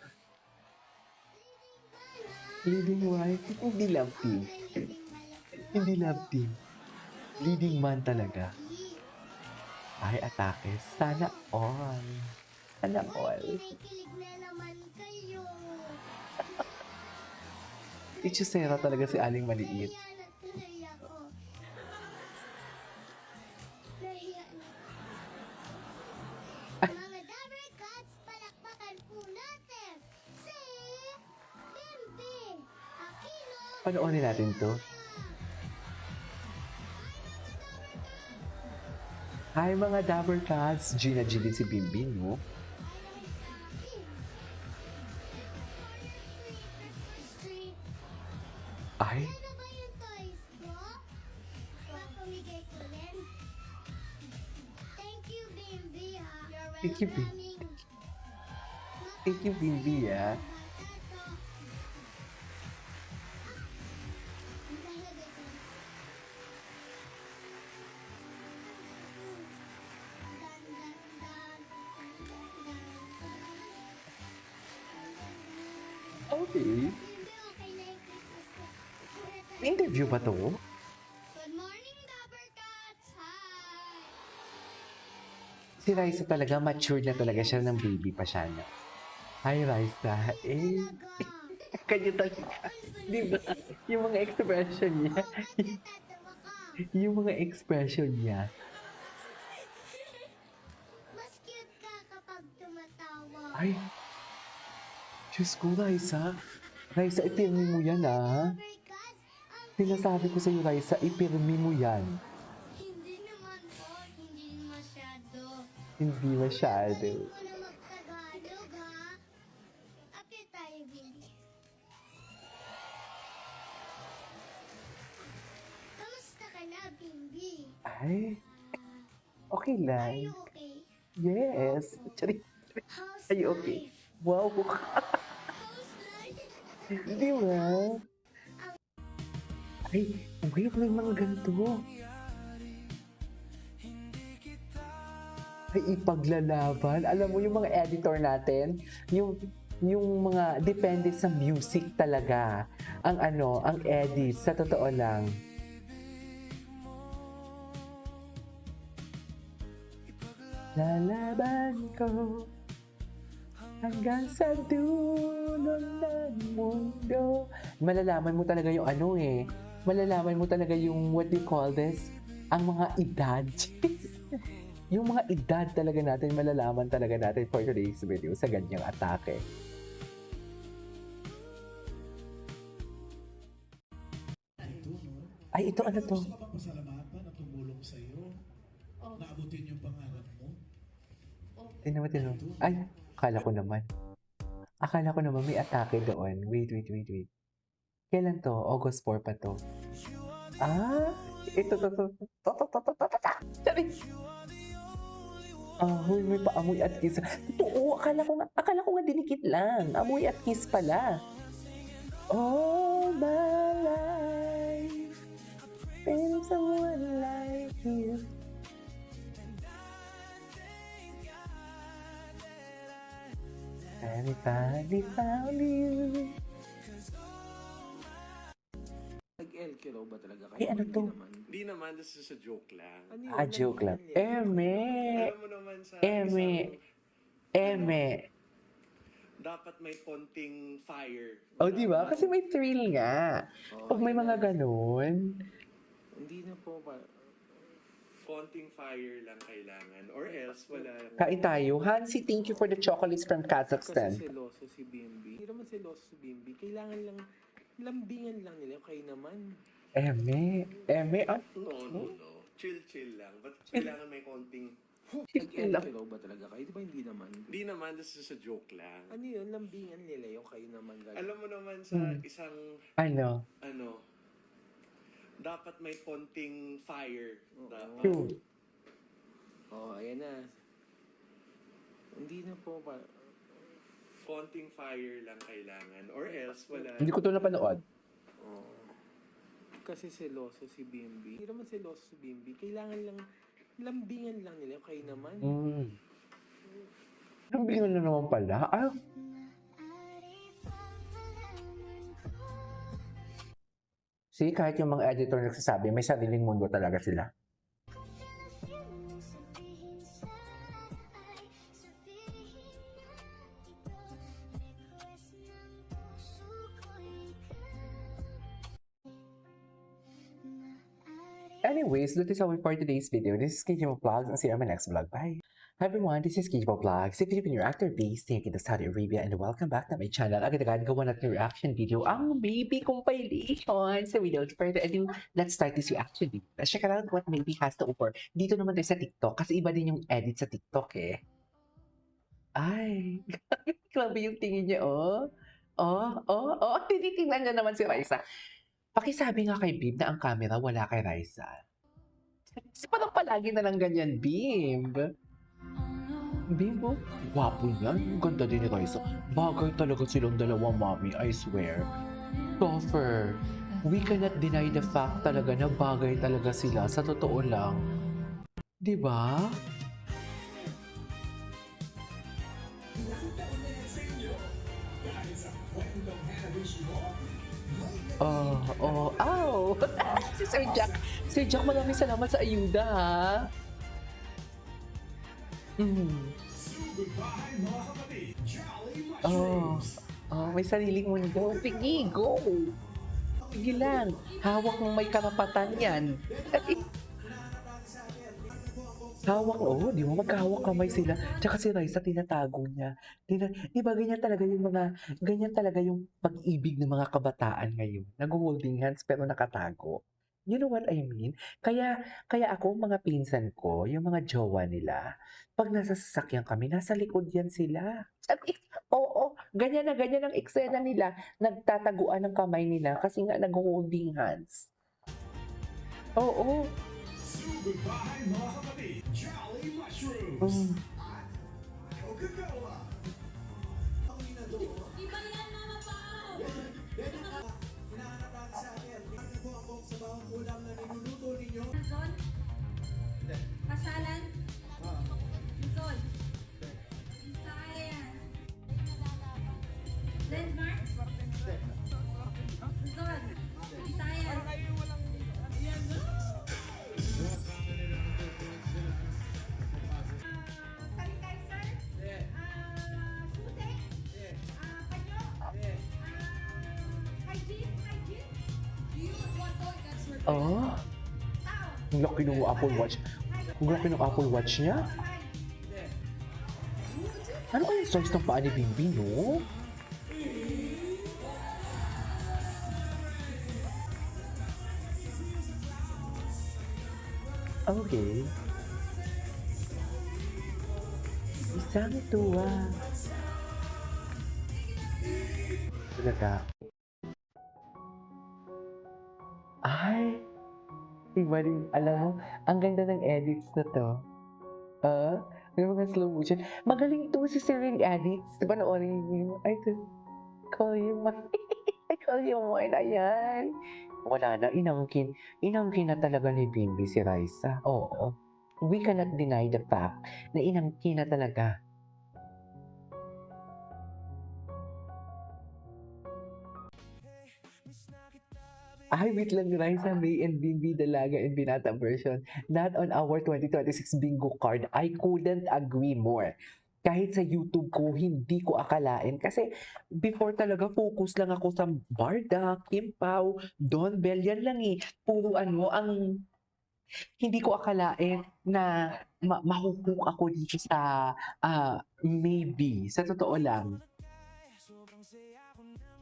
Leading wife, hindi love team. Hindi love team. Leading man talaga. Ay, atake. Sana all. Sana all. Ichusera talaga si Aling Maliit. Panoorin natin to. Hi mga Dabber Cats! Gina G din si Bimbi, no? Ay, Ano ba yung toys ko? Papamigay ko rin. Thank you, Bimbi, ha? You're Thank you, Bim. welcoming. thank you Bimbi, ah. Okay. May interview ba to? Good morning, Dabber Cats! Hi! Si Raisa talaga, matured na talaga siya ng baby pa siya, no? Hi, Raisa. Eh, kanya talaga. Di ba? Yung mga expression niya. Tatawa ka. Yung mga expression niya. Mas cute ka kapag tumatawa. Ay, Diyos ko, Raisa. Raisa, ipirmi mo yan, ah. Dabber Cats, Sinasabi ko sa'yo, Raisa, ipirmi mo yan. hindi naman po, hindi masyado. Hindi masyado. Ako na mag-Tagalog, ha? Apit tayo, Bimbi. Kamusta ka na, Bimbi? Ay, okay Are lang. you okay? Yes. Charing. How's Are you okay? life? Wow. How's life? Di ba? Ay, wait, may mga ganito. Ay, ipaglalaban. Alam mo, yung mga editor natin, yung mga depende sa music talaga. Ang edit, sa totoo lang. Lalaban ko hanggang sa dulo ng mundo. Malalaman mo talaga yung malalaman mo talaga yung what do you call this? Ang mga edad. Yung mga edad talaga natin, malalaman talaga natin for today's video sa ganyang atake. Ay, ito ano to? Gusto ka bang pasalamatan at tumulong sa iyo? Naabutin yung pangarap mo? Tingnan mo. Ay, akala ko naman. May atake doon. Wait. Kailan to? August 4 pa to. Ah, ito to. Sorry. Huy, may paamoy at kiss. Totoo, akala ko nga dinikit lang. Amoy at kiss pala. All my life, been someone like you. Everybody found you. Nag-LQ raw ba talaga kayo? Ay, ano Hindi to? naman. Hindi naman, this is a joke lang. Ano yun? Joke lang. Ano yan? Eme. Alam mo naman sa Eme. dapat may konting fire. Oh, di ba? Kasi may thrill nga. Oo, Pag may yun mga na. ganun. Hindi na po ba? Konting fire lang kailangan. Or else, wala. Kain tayo. Hansi, thank you for the chocolates from Kasi Kazakhstan. seloso si Bimbi. Hindi naman seloso si Bimbi. Kailangan lang, lambingan lang nila. Okay naman. Eme. No. Chill lang. But kailangan may konting. Nag-LQ raw ba talaga kayo? Di ba hindi naman? Hindi naman, this is a joke lang. Ano yun? Lambingan nila yung kayo naman. Gano'n. Alam mo naman sa isang, Ano? dapat may konting fire. True. Oo, ayan na. Hindi na po ba? Konting fire lang kailangan. Or else, wala. Hindi ko to napanood. Oo. Kasi seloso si Bimbi. Hindi naman seloso si Bimbi. Kailangan lang, lambingan lang nila. Okay naman. Nabingan na naman pala. Ah, see, kahit yung mga editor nagsasabi, may sariling mundo talaga sila. Anyways, that is all for today's video. This is KJ Vlogs and see you on my next vlog. Bye! Hi everyone, this is Kijibo Vlogs, si Philippine reactor based here sa Saudi Arabia, and welcome back to my channel. Agad-agad gawa natin reaction video ang baby compilation. So without further ado, let's start this reaction video. Let's check out what maybe has to offer. Dito naman tayo sa TikTok kasi iba din yung edit sa TikTok eh. Ay, grabe yung tingin niya oh. Tinitingnan niya naman si Raisa. Pakisabi nga kay Bim na ang camera wala kay Raisa. Parang palagi na lang ganyan, Bim. Bim, oh, gwapo yan. Ang ganda din ni Raisa. Bagay talaga silang dalawang mommy, I swear. Toffer, we cannot deny the fact talaga na bagay talaga sila. Sa totoo lang. Diba? Ow! Si Sir Jack. Sir Jack, maraming salamat sa ayuda, ha? May sariling mundo. Sige, go! Sige lang. Hawak ng may karapatan yan. Hawak, di mo magkahawak kamay sila. Tsaka si Raisa, tinatago niya. Di ba ganyan talaga yung pag-ibig ng mga kabataan ngayon. Nag-holding hands pero nakatago. You know what I mean? Kaya ako, mga pinsan ko, yung mga jowa nila, pag nasa sasakyan kami, nasa likod yan sila. Oo, ganyan ang eksena nila. Nagtataguan ng kamay nila kasi nga nag-holding hands. Oo. Goodbye mga kapatid, Jolly Mushrooms! Coca-Cola! Ang inador. Iba yan, Mama Pao! Hinahanap natin sa akin. Ano po ang bong sa bawang ulam na niluluto ninyo? Zon? Pasalan? Zon? Isayan? Landmark? Zon? Isayan? Ang laki ng Apple Watch. Ang laki ng Apple Watch niya. Ano kaya yung size ng paa ni Bimbi, no? Okay. Isang tuwa. Talaga. Ay! Iba rin. Alam mo, ang ganda ng edits na to. May mga slow motion. Magaling ito si Cyril edits. Panoorin niyo. I call you mine. I call you mine. Ayan. Wala na. Inangkin na talaga ni Bimbi si Raisa. Oo. We cannot deny the fact na inangkin na talaga. Ay, wait lang, Raisa, May and Bimbi Dalaga and Binata version. Not on our 2026 bingo card. I couldn't agree more. Kahit sa YouTube ko, hindi ko akalain. Kasi before talaga, focus lang ako sa Barda, Kim Pao, Don Bell. Yan lang eh. Puro ang hindi ko akalain na mahuhook ako dito sa maybe. Sa totoo lang.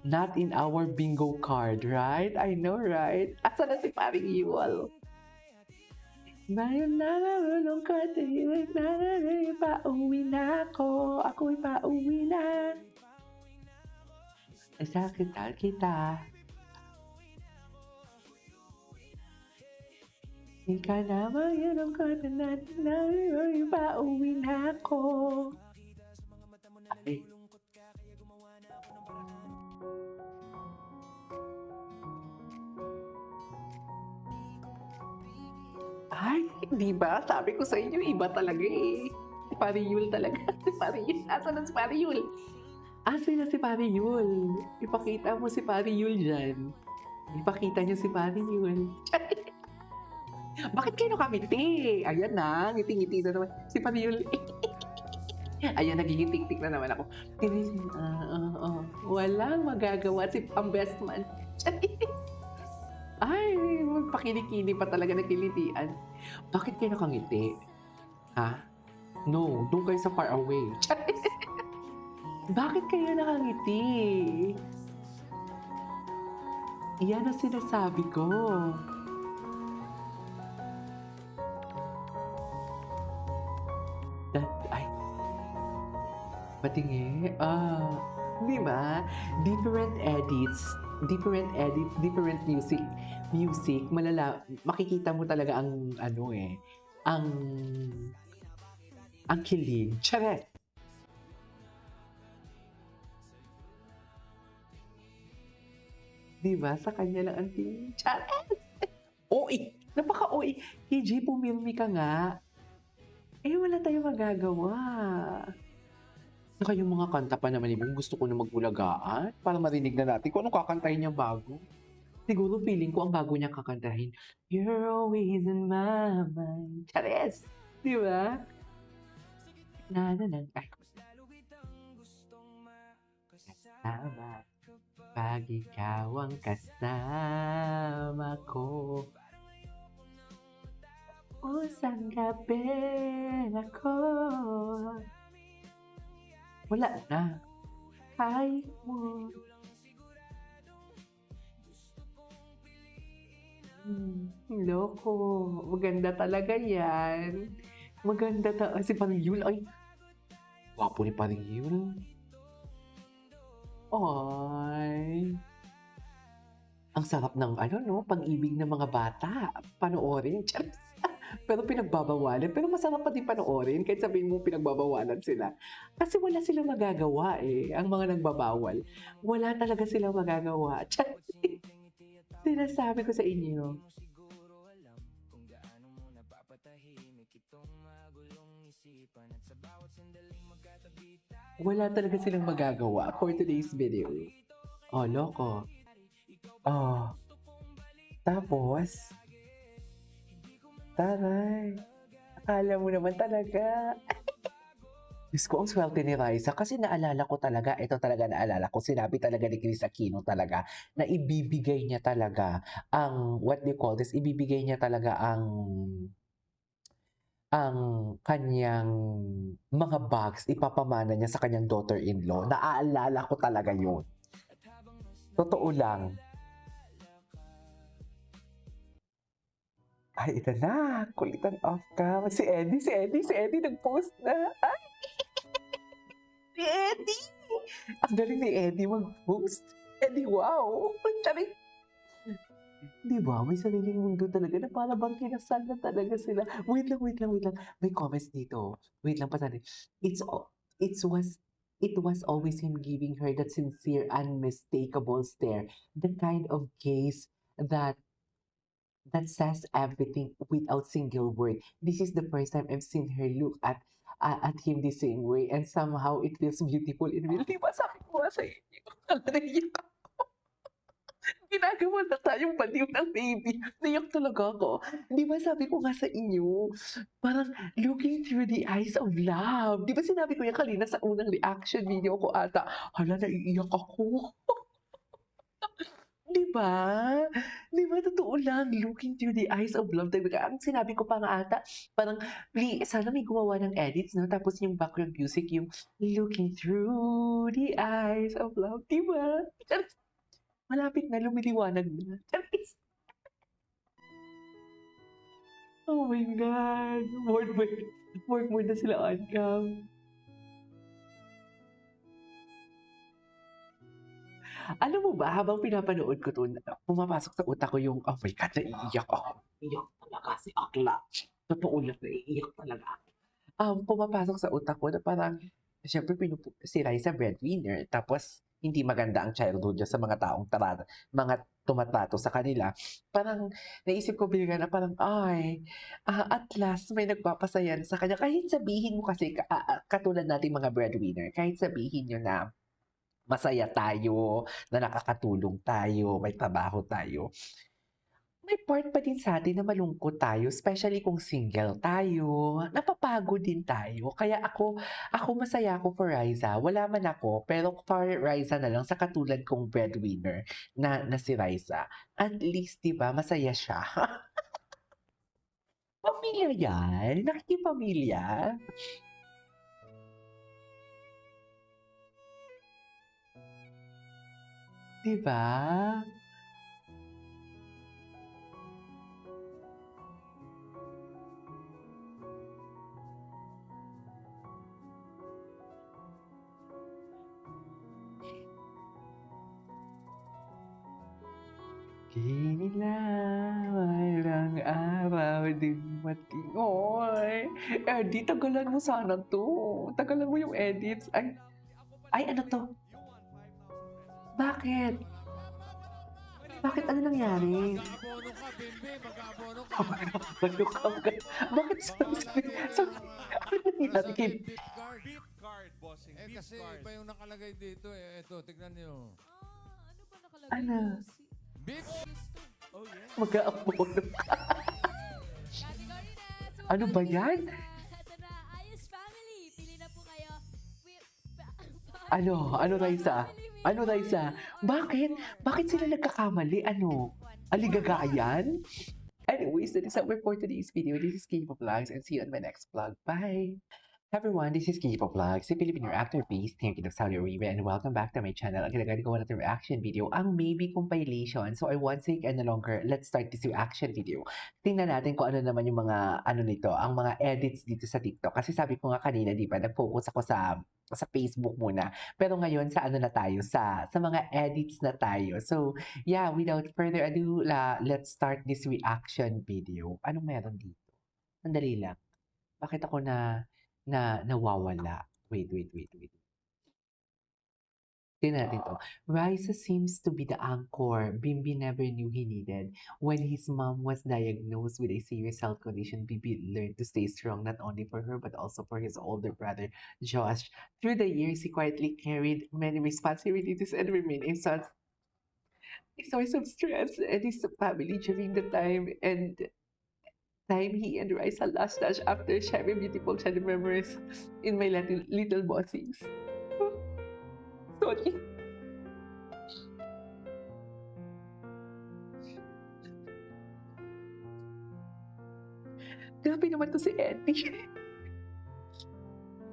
Not in our bingo card, right? I know, right? Asa na si Paring Yul? Ngayon na nalulungkot, pauwi na ako. Ako'y pauwi na. Sakitan kita. Ika na malulungkot natin na pauwi na ako. Ay. Ay, di ba? Sabi ko sa inyo, iba talaga eh. Si Pari Yul talaga. Si Pari Yul. Asa na si Pari Yul? Asa na si Pari Yul? Ipakita mo si Pari Yul dyan. Ipakita niyo si Pari Yul. Bakit kayo nakamiti? Ayan na, ngiti-ngiti na naman. Si Pari Yul. Ayan, nagigitik-tik na naman ako. Walang magagawa si ang best man. Ay, magpakilikili pa talaga na kilitian. Bakit kayo nakangiti? Ha? No, doon kayo sa far away. Bakit kayo nakangiti? Iyan ang sinasabi ko. Ay, patingi. Di ba? Different edits, different music, makikita mo talaga ang ang kilig. Charet! Di ba? Sa kanya lang ang tingin. Charet! OA! Napaka-OA. KJ, pumirmi ka nga. Wala tayong magagawa. Saka yung mga kanta pa naman ibang gusto ko na magbulagaan para marinig na natin kung anong kakantahin niya bago. Siguro feeling ko ang bago niya kakantahin, You're always in my mind. Chares! Di ba? Ay. Kasama pag ikaw ang kasama ko. Usang gabi ako. Wala na. Kahit mo. Loko. Maganda talaga yan. Maganda si Paring Yul. Ay, wapo ni Paring Yul. Ay. Ang sarap ng, pag-ibig ng mga bata. Panoorin. Pero pinagbabawalan. Pero masarap pa din panoorin kahit sabihin mo pinagbabawalan sila. Kasi wala silang magagawa Ang mga nagbabawal. Wala talaga silang magagawa. Sinasabi ko sa inyo. Wala talaga silang magagawa for today's video. Loko. Tapos, taray. Akala mo naman talaga. Diyos ko, ang swerte ni Raisa kasi naalala ko talaga, sinabi talaga ni Chris Aquino talaga na ibibigay niya talaga ang, ibibigay niya talaga ang kanyang mga bags, ipapamana niya sa kanyang daughter-in-law. Naaalala ko talaga yun. Totoo lang. Ay, ito na. Kulitan off cam. Si Eddie nag-post na. Ay! Si Eddie! Ang galing ni Eddie mag-post. Eddie, wow! Charing! Di ba? May sariling mundo talaga na para bang kinasal na talaga sila. Wait lang. May comments dito. Wait lang pa sana. It was always him giving her that sincere, unmistakable stare. The kind of gaze that says everything without single word. This is the first time I've seen her look at him the same way, and somehow it feels beautiful in real. Di ba sabi ko sa inyo? Naiyak ako. Ginagawa na tayong baliw ng baby. Naiyak talaga ako. Di ba sabi ko nga sa inyo, parang looking through the eyes of love. Di ba sinabi ko yan kanina sa unang reaction video ko ata? Hala, naiiyak ako. Di ba? Di ba? Totoo lang. Looking through the eyes of love. Ang sinabi ko pa nga ata, parang, sana may gumawa ng edits, no? Tapos yung background music, yung looking through the eyes of love. Di ba? Malapit na, lumiliwanag na. Oh my God. Work mode na sila on cam. Alam mo ba, habang pinapanood ko to, pumapasok sa utak ko yung, oh my God, naiiyak ako. Iyak talaga si Akla. Totoo lang, naiiyak talaga. Pumapasok sa utak ko na parang, syempre, si Raisa breadwinner, tapos, hindi maganda ang childhood niya sa mga taong mga tumatrato sa kanila. Parang, naisip ko bigla na parang, at last, may nagpapasaya sa kanya. Kahit sabihin mo kasi, katulad nating mga breadwinner, kahit sabihin nyo na, masaya tayo, na nakakatulong tayo, may trabaho tayo. May part pa din sa atin na malungkot tayo, especially kung single tayo, napapagod din tayo. Kaya ako masaya ako for Raisa. Wala man ako, pero for Raisa na lang sa katulad kong breadwinner na si Raisa. At least, di ba, masaya siya. Pamilya yan, nakikipamilya. Di ba? Kinilaw ang araw din matingoy. Eddie, tagalan mo sana to. Tagalan mo yung edits. Ay, ano to? Bakit? Bakit? Ano nangyari? Mag-abono ka, Bimbi. Mag-abono ka. Bakit? Ano nangyari? Beep card. Beep card, bossing. Kasi iba yung nakalagay dito eh. Ito, tignan niyo. Ano ba nakalagay? Ano? Beep. Oh, yes. Mag-aapono ka. Category na. So, Ano ba yan? Ito na, Ayos Family. Pili na po kayo. Ano, Raisa? Ano, Raisa? Bakit? Bakit sila nagkakamali? Ano? Aligagayan? Anyways, that is our for today's video. This is K-pop Vlogs and see you on my next vlog. Bye! Everyone, this is K-pop Vlogs, a Filipino actor based here in Saudi Arabia, and welcome back to my channel. Ang ginagawa ko na reaction video, ang maybe compilation. So I won't take any longer. Let's start this reaction video. Tingnan natin kung ano naman yung mga ano nito, ang mga edits dito sa TikTok. Kasi sabi ko nga kanina, di ba, nag-focus ako sa Facebook muna. Pero ngayon sa ano na tayo, sa mga edits na tayo. So yeah, without further ado, let's start this reaction video. Anong meron dito? Sandali lang. Bakit ako nawawala? Wait. Tingnan natin to. Raisa seems to be the anchor Bimbi never knew he needed. When his mom was diagnosed with a serious health condition, Bimbi learned to stay strong not only for her but also for his older brother, Josh. Through the years, he quietly carried many responsibilities and remained a source of stress and his family during the time he and Raisa lost touch after sharing beautiful childhood memories in my little bossings. Sorry. Grabe naman to si Eddie.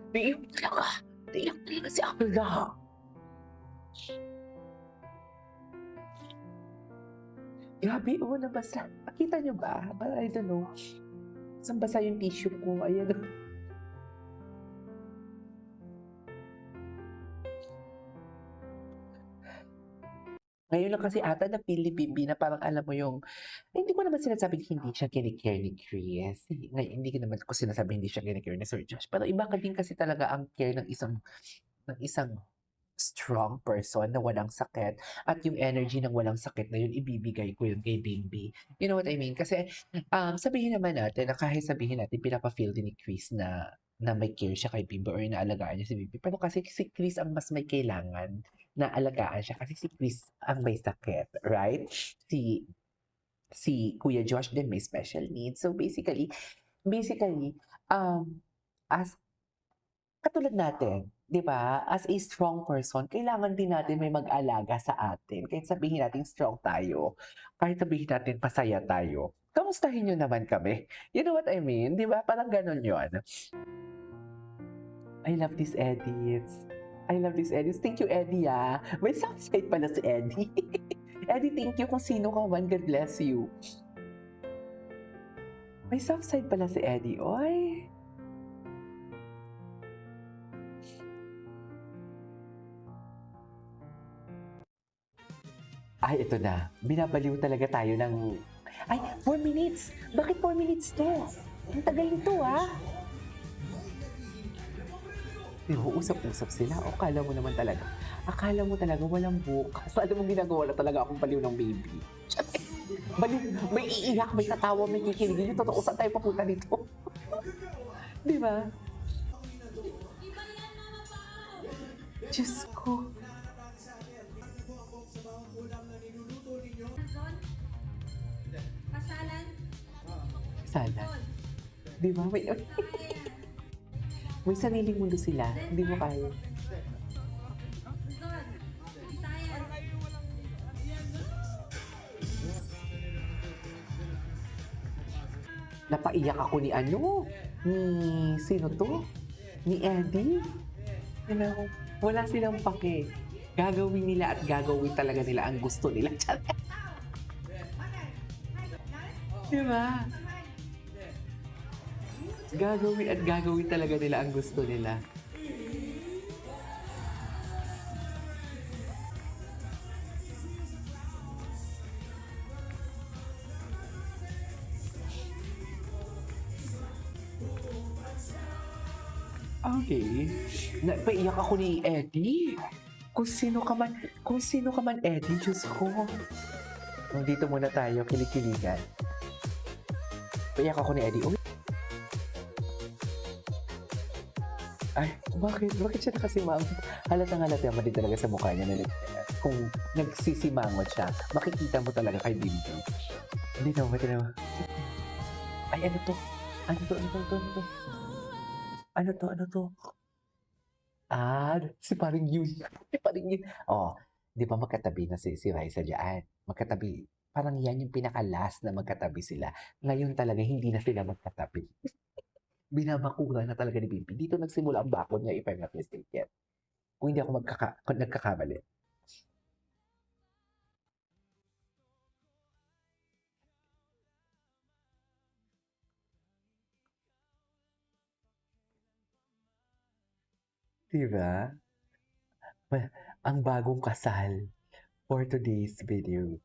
Naiyak talaga si Akla. Grabe, nabasa. Nakita niyo ba? I don't know. Saan basa yung tissue ko? Ayan. Ngayon lang kasi ata napili Bimbi na parang alam mo yung, hindi ko naman sinasabing hindi siya kinikare ni Chris. Ngayon, hindi ko naman sinasabing hindi siya kinikare ni Sir Josh. Pero iba ka din kasi talaga ang care ng isang strong person na walang sakit. At yung energy ng walang sakit na yun, ibibigay ko yun kay Bimbi. You know what I mean? Kasi sabihin naman natin, na kahit sabihin natin, pinapa-feel din ni Chris na may care siya kay Bimbi or inaalagaan niya si Bimbi. Pero kasi si Chris ang mas may kailangan na alagaan siya kasi si Chris ang may sakit, right? Si Kuya Josh din may special needs. So basically, as katulad natin, di ba? As a strong person, kailangan din natin may mag-alaga sa atin. Kahit sabihin natin strong tayo, kahit sabihin natin pasaya tayo, kamustahin nyo naman kami? You know what I mean? Di ba? Parang ganun yun. I love these edits. Thank you, Eddie, ah. May subscribe pala si Eddie. Eddie, thank you kung sino ka man. God bless you. May subside pala si Eddie. Oy. Ay, ito na. Binabaliw talaga tayo ng... Ay, 4 minutes! Bakit 4 minutes to? Ang tagal nito, ah. Usap-usap sila. O, akala mo talaga walang bukas. Alam mo, ginagawa na talaga akong baliw ng baby. Baliw, may iiyak, may tatawa, may kikinig. Yung totoo, saan tayo papunta dito? Di ba? Diyos ko. Kasalan. Di ba? May sariling mundo sila. Hindi mo kaya. Napaiyak ako ni sino to? Ni Eddie? You know, wala silang pake. Gagawin nila at gagawin talaga nila ang gusto nila. Diba? Gagawin at gagawin talaga nila ang gusto nila. Okay. Napaiyak ako ni Eddie. Kung sino ka man, Eddie, Diyos ko. Dito muna tayo, kilikiligan. Paiyak ako ni Eddie. Uy. Ay, bakit? Bakit siya nakasimangot? Halatang halata naman din talaga sa mukha niya na kung nagsisimangot siya, makikita mo talaga kay Bimbo. Hindi na. Ay, ano to? Ano to? Ano to? Ah, si paring yun. Oh, di ba magkatabi na si Raisa dyan? Magkatabi. Parang yan yung pinaka-last na magkatabi sila. Ngayon talaga, hindi na sila magkatabi. Binabakura na talaga ni Bimbi. Dito nagsimula ang bakod niya, if I'm not mistaken. Kung hindi ako nagkakamali. Diba? Ang bagong kasal for today's video.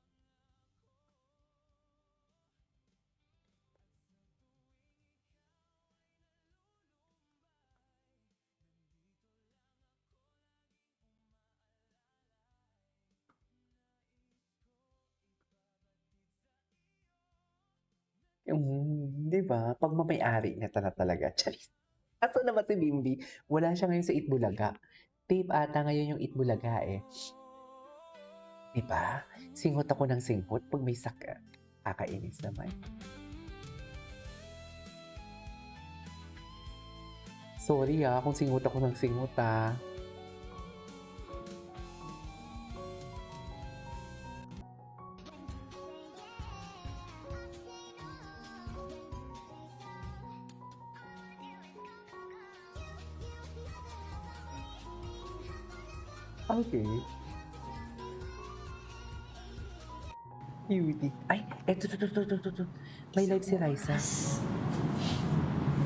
Di ba? Pag mamay-ari niya talaga. Charis. Aso naman si Bimbi? Wala siya ngayon sa Itbulaga. Tape ata ngayon yung Itbulaga eh. Di ba? Singhot ako ng singhot pag may saka. Kakainis naman. Sorry kung singhot ako ng singhot Okay. Cutie. Ay, eto. May live si Raisa.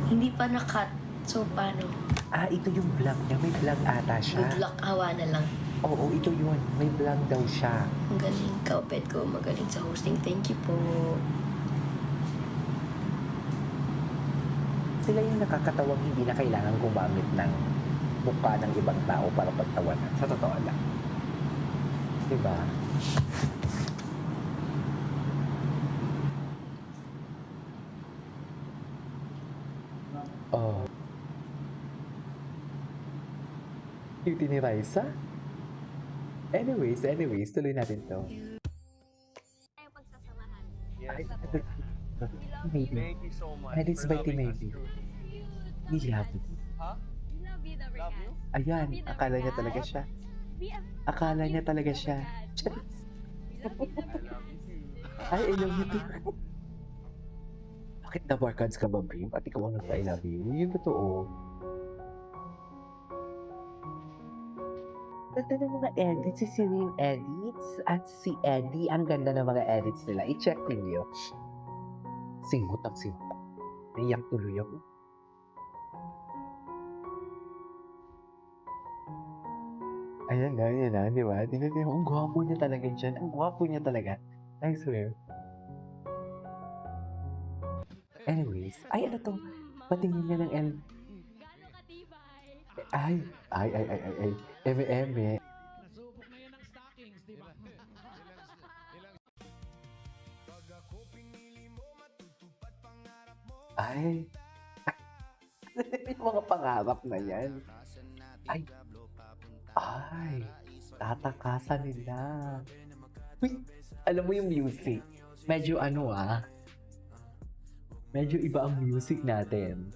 Hindi pa na-cut. So, paano? Ito yung vlog niya. May vlog ata siya. Good luck, awa na lang. Oo, ito yun. May vlog daw siya. Ang galing, kaupet ko. Magaling sa hosting. Thank you po. Sila yung nakakatawang hindi na kailangan gumamit ng mukha ng ibang tao para pagtawanan. Sa totoo lang. Diba? Oh. Cutie ni Raisa? Anyways, tuloy natin to. Tayo pagsasamahan. Ay, maybe. Thank you so much. And it's for by loving us maybe. too. We love you. Huh? We love you, the Love you? Ayan, akala niya talaga siya. Akala niya talaga siya. Charis. I love you too. Ay, I love you too. Bakit na barkads ka ba, babe? At ikaw ang nagpa-I love you? Yung totoo. Ganda ng mga edits. Si Celine edits at si Eddie. Ang ganda ng mga edits nila. I-check ninyo. Singhot ang singhot. Naiyak tuloy ako. Ayan na, di ba? Tingnan niyo, ang gwapo niya talaga dyan. Ang gwapo niya talaga. I swear. Anyways, ay ano to? Patingin niya ng L. Gano'ng katibay? Ay. Eme. Nasubok na yan ng stockings, di ba? Ay. Yung mga pangarap na yan. Ay. Tatakasan nila. Uy, alam mo yung music. Medyo medyo iba ang music natin.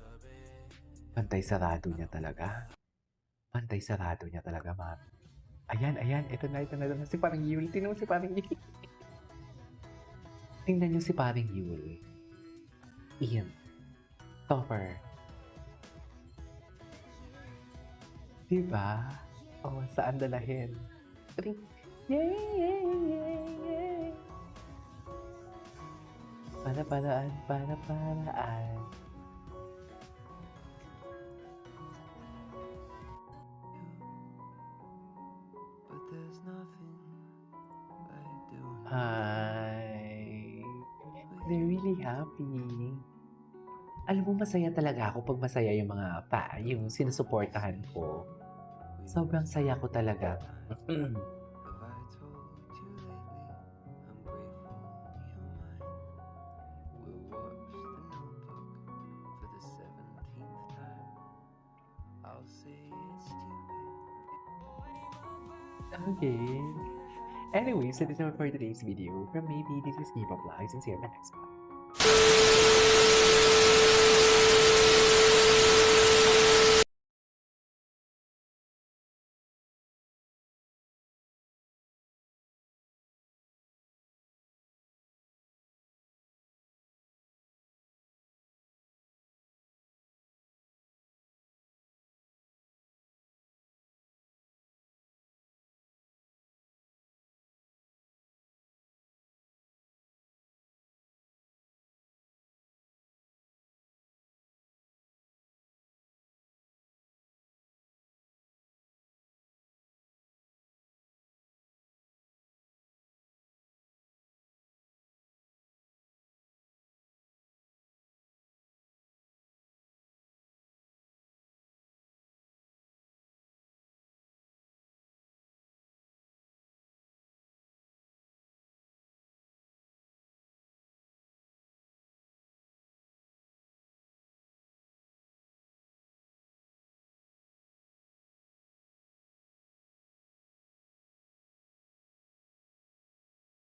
Pantay sarado niya talaga. Ma'am. Ayan. Ito na. Si Paring Yul. Tingnan mo si Paring Yul. Tingnan niyo si Paring Yul. Ian. Topper. Diba? Oh, saan dalahin? 3. Yay, yay, yay, yay. Para-paraan, para-paraan. Hi. They're really happy. Alam mo, masaya talaga ako pag masaya yung mga yung sinusuportahan ko. Sobrang saya ko talaga. Okay. Anyway, so this is all for today's video. From maybe this is Kipa Vlogs and see you in the next one.